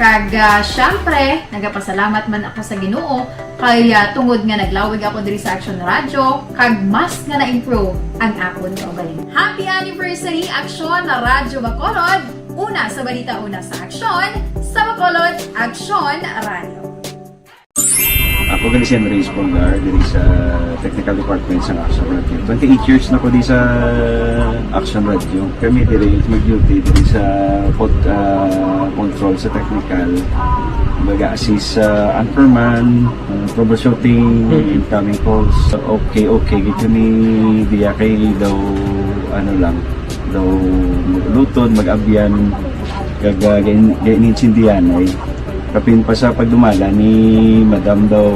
Kag syempre, nagapasalamat man ako sa Ginoo kay tungod nga naglawig ako diri sa Action Radio kag mas nga na-improve ang akon kaugalingon. Happy anniversary Action na Radyo Bacolod! Una sa balita, una sa Action, sa Bacolod, Action Radio. Ako gali si Andres Polgar diri sa Technical Department sa Action Radio. 28 years na ko di sa Action Radio. Kami diri mag-duty diri sa control sa technical. Mag-assist sa anchorman, troubleshooting, incoming calls. Okay, gitu ni diya kay daw daw maglutod, mag-abyan, ganinsindihan ay kapin pa sa pagdumala ni Madam daw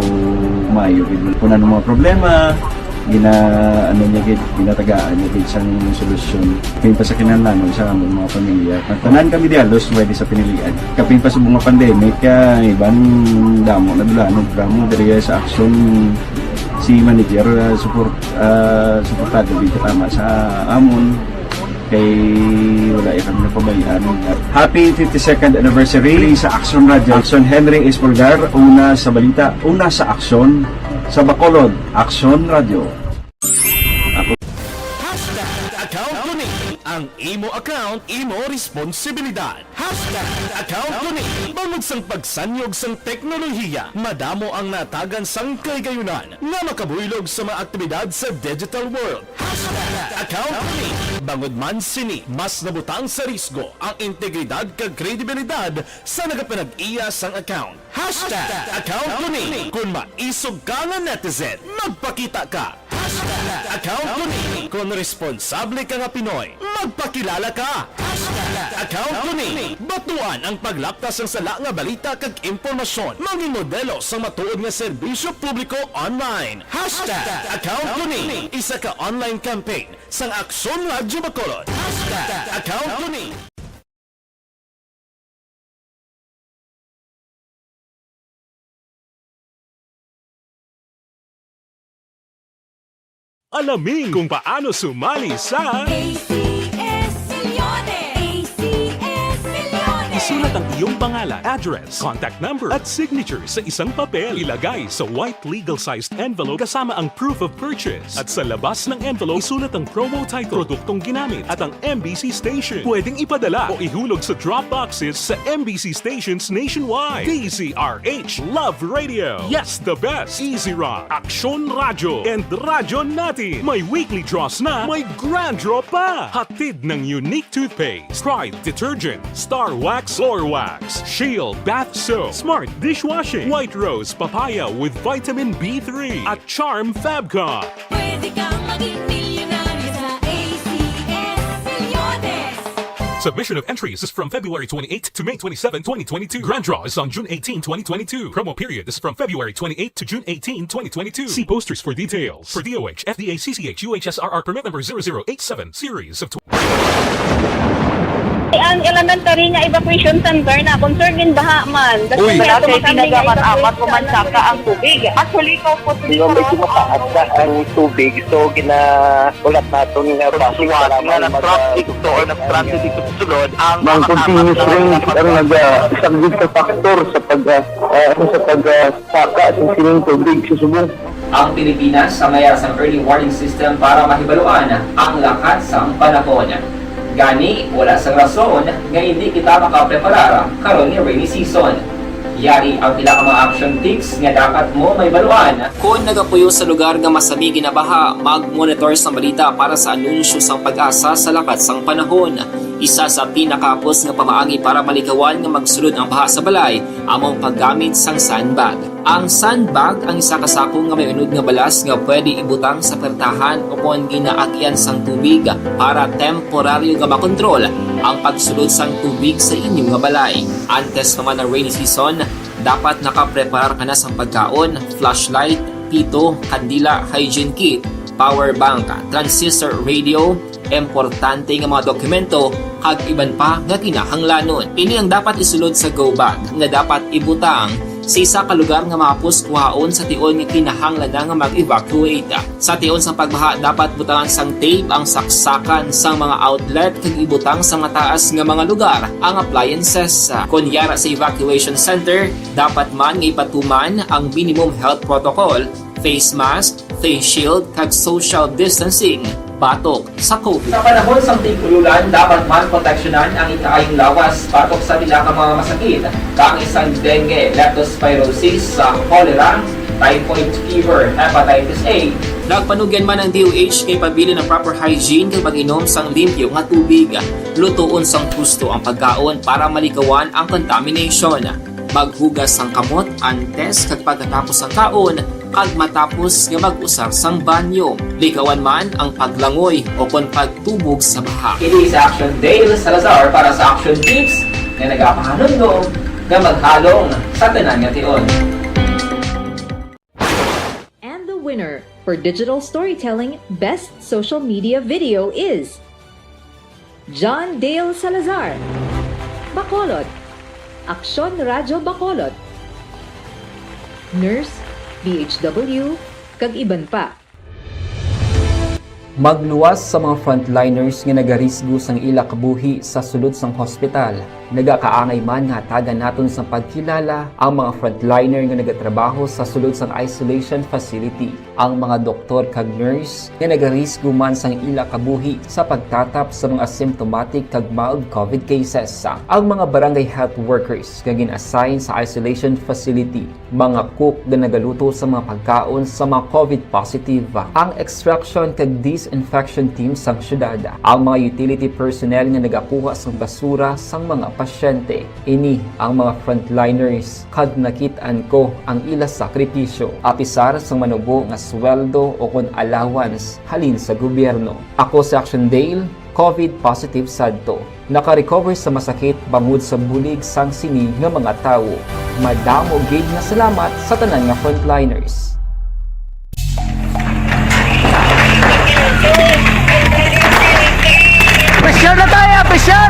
Mayo punan ng mga problema ginatagaan niya isang solusyon kapin pa sa kinahanglan sa among mga pamilya tanan kami di halos pwede sa pinilian kapin pa sa mga pandemic ibang damo nadulanon programo diri sa Action si manager suportado dito tama sa amon kay wala kami napabayaan. Happy 52nd anniversary sa Action Radio. Action Henry Espolgar, una sa balita, una sa Action, sa Bacolod, Action Radio. Account ko ni ang imo account, imo responsibilidad. Account ko ni bangod sang pagsanyog sang teknolohiya, madamo ang natagan sang kaygayunan nga makabuylog sa mga aktibidad sa digital world. Account ko ni bangod man sini mas nabutang sa risgo ang integridad kag kredibilidad sa nagapanag-iya sang account. Account ko ni kung maisog ka nga netizen, magpakita ka. Account ko ni kung responsable ka nga Pinoy, magpakilala ka. Account ko ni batuan ang paglaptas ng sala nga balita kag impormasyon, maging modelo sa matuod nga serbisyo publiko online. Account ko ni isa ka online campaign sang Aksyon Radio Bacolod. Account ko ni alamin kung paano sumali sa ACS Milyones! ACS Milyones! isulat ang iyong pangalan, address, contact number at signature sa isang papel. Ilagay sa white legal-sized envelope kasama ang proof of purchase. At sa labas ng envelope, isulat ang promo title, produktong ginamit at ang MBC station. Pwedeng ipadala o ihulog sa drop boxes sa MBC stations nationwide. DZRH Love Radio. Yes, the best. Easy Rock, Action Radio, and Radyo Natin. May weekly draws na, may grand draw pa. Hatid ng unique toothpaste, Pride Detergent, Star Wax Floor Wax, Shield Bath Soap, Smart Dishwashing, White Rose Papaya with Vitamin B3, at Charm Fabcon. Pwede kang maging milyonaryo sa ACS Milyones! Submission of entries is from February 28 to May 27, 2022. Grand draw is on June 18, 2022. Promo period is from February 28 to June 18, 2022. See posters for details. For DOH, FDA, CCH, UHSRR permit number 0087, series of Ang elementary nga evacuation center na concern din baha man. Uy, kasi pinagamat-amat ko man saka ang tubig. Actually, ko po Medyo mataas na ang tubig. So, ulat natin nga pasuwag nga ng traffic to or nag-transit dito sa sulod ang Mang continuous rain ang isang good factor sa pagsaka ng sining tubig sa subong. Ang Pilipinas sa mayroon sa early warning system para mahibaluan ang lakas ng panahon. Gani, wala sa rason nga hindi kita makapreparara karon ni rainy season. Yari ang pila ka mga action tips nga dapat mo may baluan. Kung nagapuyo sa lugar nga masabi ginabaha, mag-monitor sa balita para sa anunsyo sang pag-asa sa lakat sang panahon. Isa sa pinakapos nga pamaagi para malikawan nga magsulod ang baha sa balay, among paggamit sang sandbag. Ang sandbag ang isa ka sako nga may unod nga balas nga pwede ibutang sa pertahan o kung ginaagyan sang tubig para temporaryo nga makontrol ang pagsulod sang tubig sa inyong nga balay. Antes naman ng rainy season, dapat nakapreparar ka na sang pagkaon, flashlight, pito, kandila, hygiene kit, power bank, transistor radio, importante nga mga dokumento kag iban pa nga kinahanglanon. Ini ang dapat isulod sa go bag nga dapat ibutang sa isa ka lugar nga mapus kuhaon sa tion nga kinahanglan nga mag-evacuate. Sa tion sa pagbaha dapat butangan sang tape ang saksakan sang mga outlet kag ibutang sa mataas nga mga lugar ang appliances. Kunyara sa evacuation center, dapat man nga ipatuman ang minimum health protocol, face mask, face shield kag social distancing batok sa COVID. Sa panahon sa tig-ululan, dapat man proteksyonan ang ikaayong lawas batok sa pila ka mga masakit, kang isang dengue, leptospirosis, cholera, typhoid fever, hepatitis A. Nagpanugyan man ang DOH kay pabili ng proper hygiene kay pag-inom sang limpyo nga tubig. Lutuon sang gusto ang pagkaon para malikawan ang contamination. Maghugas sang kamot antes kag pagkatapos ang kaon kag matapos nga mag-usar sang banyo. Likawan man ang paglangoy o kon pagtubog sa baha. Kini sa Action Dale Salazar para sa Action Tips nga nagapahanundong nga maghalong sa tanan nga tion. And the winner for Digital Storytelling Best Social Media Video is John Dale Salazar, Bacolod, Aksyon Radyo Bacolod, Nurse, BHW, kag iban pa. Magluwas sa mga frontliners nga nagarisgo sang ila kabuhi sa sulod sang hospital. Nagakaangay man nga tagan naton sa pagkilala ang mga frontliner nga nagatrabaho sa sulod sang isolation facility. Ang mga doktor kag nurse nga nagarisgo man sang ila kabuhi sa pagtatap sa mga asymptomatic kag mild COVID cases. Ang mga barangay health workers nga gin-assign sa isolation facility, mga cook nga nagaluto sa mga pagkaon sa mga COVID positive. Ang extraction kag disinfection team sang syudad, ang mga utility personnel nga nagakuha sang basura sang mga pasyente. Ini ang mga frontliners kag nakit-an ko ang ila sakripisyo apisar sang manubo nga sweldo o kon allowance halin sa gobyerno. Ako sa Action Dale, COVID positive sadto. Naka-recover sa masakit bangod sa bulig sang sinig nga mga tawo. Madamo gid nga salamat sa tanan nga frontliners. Pressure na tayo, pressure!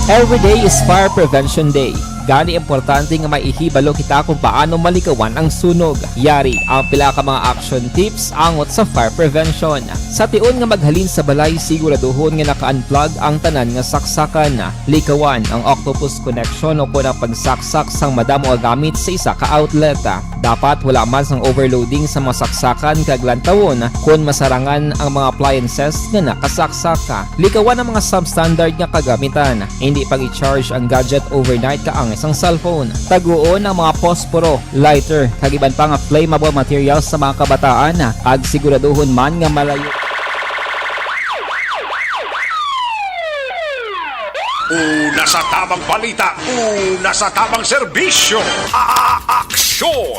Every day is Fire Prevention Day. Gani importante nga maihibalo kita kung paano malikawan ang sunog. Yari ang pila ka mga action tips angot sa fire prevention. Sa tion nga maghalin sa balay, siguraduhon nga naka-unplug ang tanan nga saksakan. Likawan ang octopus connection o kung ang pagsaksak sang madamo nga gamit sa isa ka outlet. Dapat wala man sang overloading sa mga saksakan kag lantawon kung masarangan ang mga appliances nga nakasaksaka. Likawan ang mga substandard nga kagamitan. Hindi pag i-charge ang gadget overnight kaang isang cellphone. Taguon ang mga posporo, lighter, kag iban pa nga flammable materials sa mga kabataan. Ag siguraduhon man nga malayo. Una sa tamang balita, una sa tamang serbisyo. Aksyon!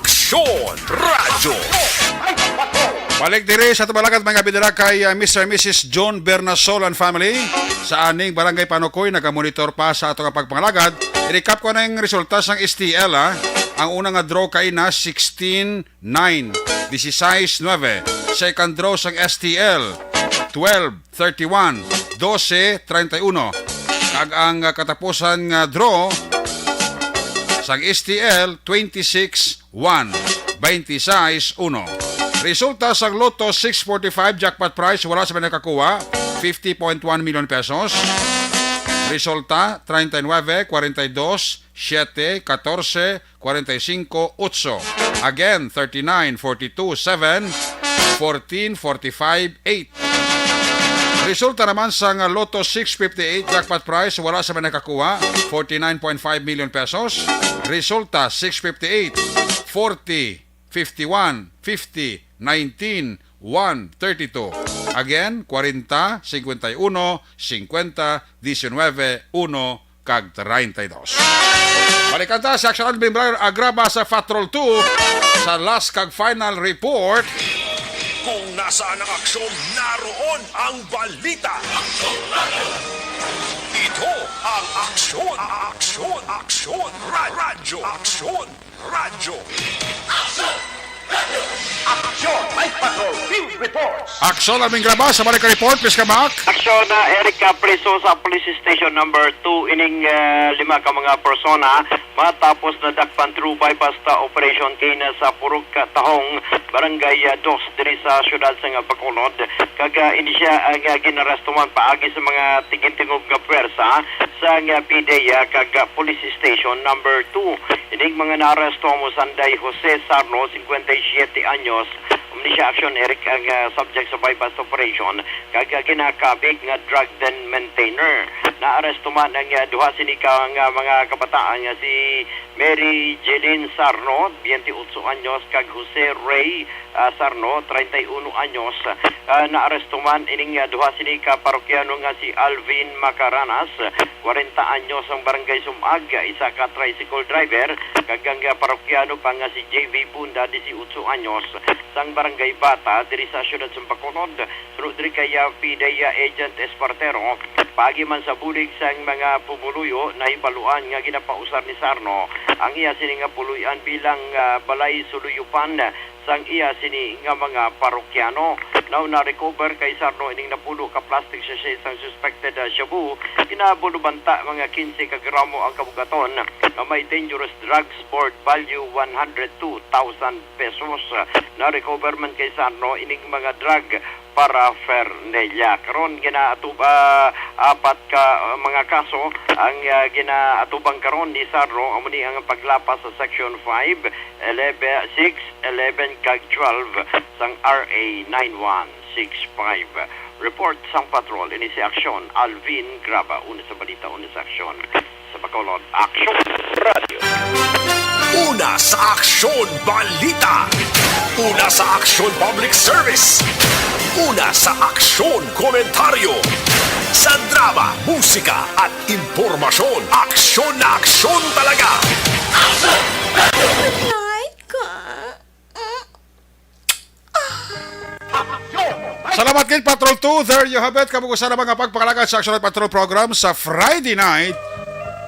Aksyon! Radyo! Balik diri sa tabalakat mga bidara kay Mr. and Mrs. John Bernasol and family sa aning barangay Panukoy. Nagamonitor pa sa ato kapag pangalagad. I-recap ko na yung resulta sang STL. Ang unang draw kay na 16-9, 16-9. Second draw sang STL 12-31, 12-31. Kag ang katapusan nga draw sang STL 26-1, 26-1. Resulta sa Lotto 645 jackpot prize wala sa nakakuha 50.1 million pesos. Resulta 39, 42, 7, 14, 45, 8. Again 39, 42, 7, 1445-8. Resulta naman sa Lotto 658 jackpot prize, wala sa may nakakuha, 49.5 million pesos. Resulta 658, 40, 51, 50, 19, 132. Again, 40, 51, 50, 19, 1, kag 32. Balikan ta sa Action Alvin Brian Agraba sa Patrol 2 sa last kag final report. Kung nasaan ang aksyon, naroon ang balita. Ito ang aksyon, aksyon, aksyon, radyo, aksyon, radyo. Aksyon, Mike Patrol, Field Reports. Action Alvin Graba sa balik report, please come back. Aksyon na Eric Capriso sa Police Station number 2 ining 5 ka mga persona matapos na dakpan through bypass ta operation kina sa Purug Tahong Barangay 2 diri sa syudad sa Bacolod. Kaga ini siya ang ginarestuhan paagi sa mga tingin-tingog nga pwersa sa PDEA kaga Police Station number 2. Ining mga naaresto mo Sanday Jose Sarno, 57 anyos. Siya action Eric ang subject sa bypass operation kag ginakabig nga drug den maintainer. Naaresto man ang duha sini ka nga mga kabataan nga si Mary Jeline Sarno, 28 anyos kag Jose Ray Sarno, 31 anyos. Naaresto man ining duha sini ka parokyano nga si Alvin Macaranas, 40 anyos ang barangay Sumag, isa ka tricycle driver kag ang parokyano pa nga si JV Bunda, 18 anyos. Sang barangay Bata diri sa syudad sa Bacolod. Sunod diri kay PDEA Agent Espartero, pagi man sa bulig sang mga pumuluyo na ibaluan nga ginapausar ni Sarno ang iya sini nga puluyan bilang balay suluyupan sang iya sini nga mga parokyano. Now na-recover kay Sarno ining napulo ka plastic sachet sang suspected shabu. Kinabulubanta mga 15 ka gramo ang kabugaton na may dangerous drugs worth value 102,000 pesos. Na-recover man kay Sarno ining mga drug paraphernalia. Karon ginaatuba apat ka mga kaso ang ginaatubang karon ni Sarno amo ni ang paglapas sa section 5, 11, 6, 11 kag 12 sang RA 9165. Report sang patrol ini si Aksyon Alvin Graba, una sa balita, una sa aksyon sa Bacolod. Aksyon Radio. Una sa aksyon balita. Una sa aksyon public service. Una sa aksyon komentaryo. Sa drama, musika at impormasyon. Aksyon na aksyon talaga. Salamat kay Patrol 2. There you have it. Kamugusan na mga pagpakalagad sa Action Patrol program sa Friday night.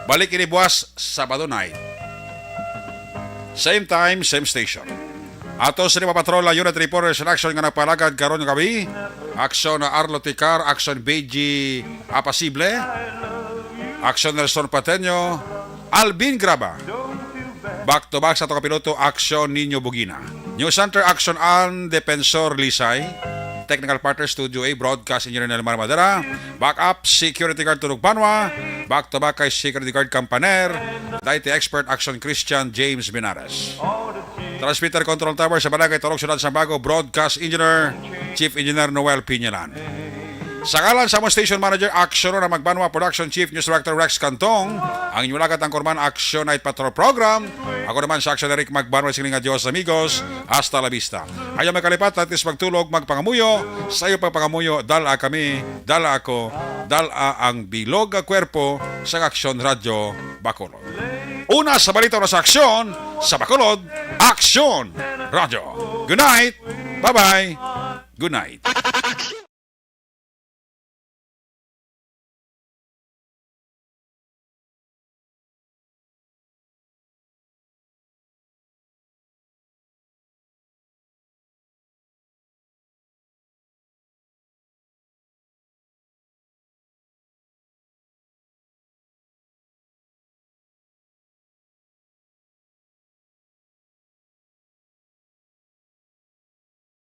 Balik ini buwas Sabado night. Same time, same station. Ato sa lima patrol unit reporters in action nga nagpalagad karon nga gabi. Aksyon na Arlo Ticar, aksyon Beji Apasible, aksyon Nelson Pateño, Alvin Graba. Back to back sa itong kapiloto, aksyon Nino Bugina. News Center, aksyon An Defensor Lisay. Technical Partner Studio A, Broadcast Engineer Nelmar Madera. Backup, Security Guard Turog Banwa. Back to back kay Security Guard Campaner. Daite Expert Action Christian James Binares. Transmitter Control Tower sa Barangay Tarok, Syudad Sambago, Broadcast Engineer Chief Engineer Noel Piñalan. Sa ngalan sa Station Manager, Action na Magbanwa Production Chief News Director Rex Cantong. Ang inyong lagat ang Korman Action Night Patrol Program. Ako naman sa Action Eric Magbanwa, siling adios amigos. Hasta la vista. Ayaw may kalipat, at least magtulog, magpangamuyo. Sa iyo pagpangamuyo, dala kami, dala ako, dala ang bilog a kwerpo sa Action Radio Bacolod. Una sa balita na sa Aksyon, sa Bacolod, Action Radio. Good night. Bye-bye. Good night.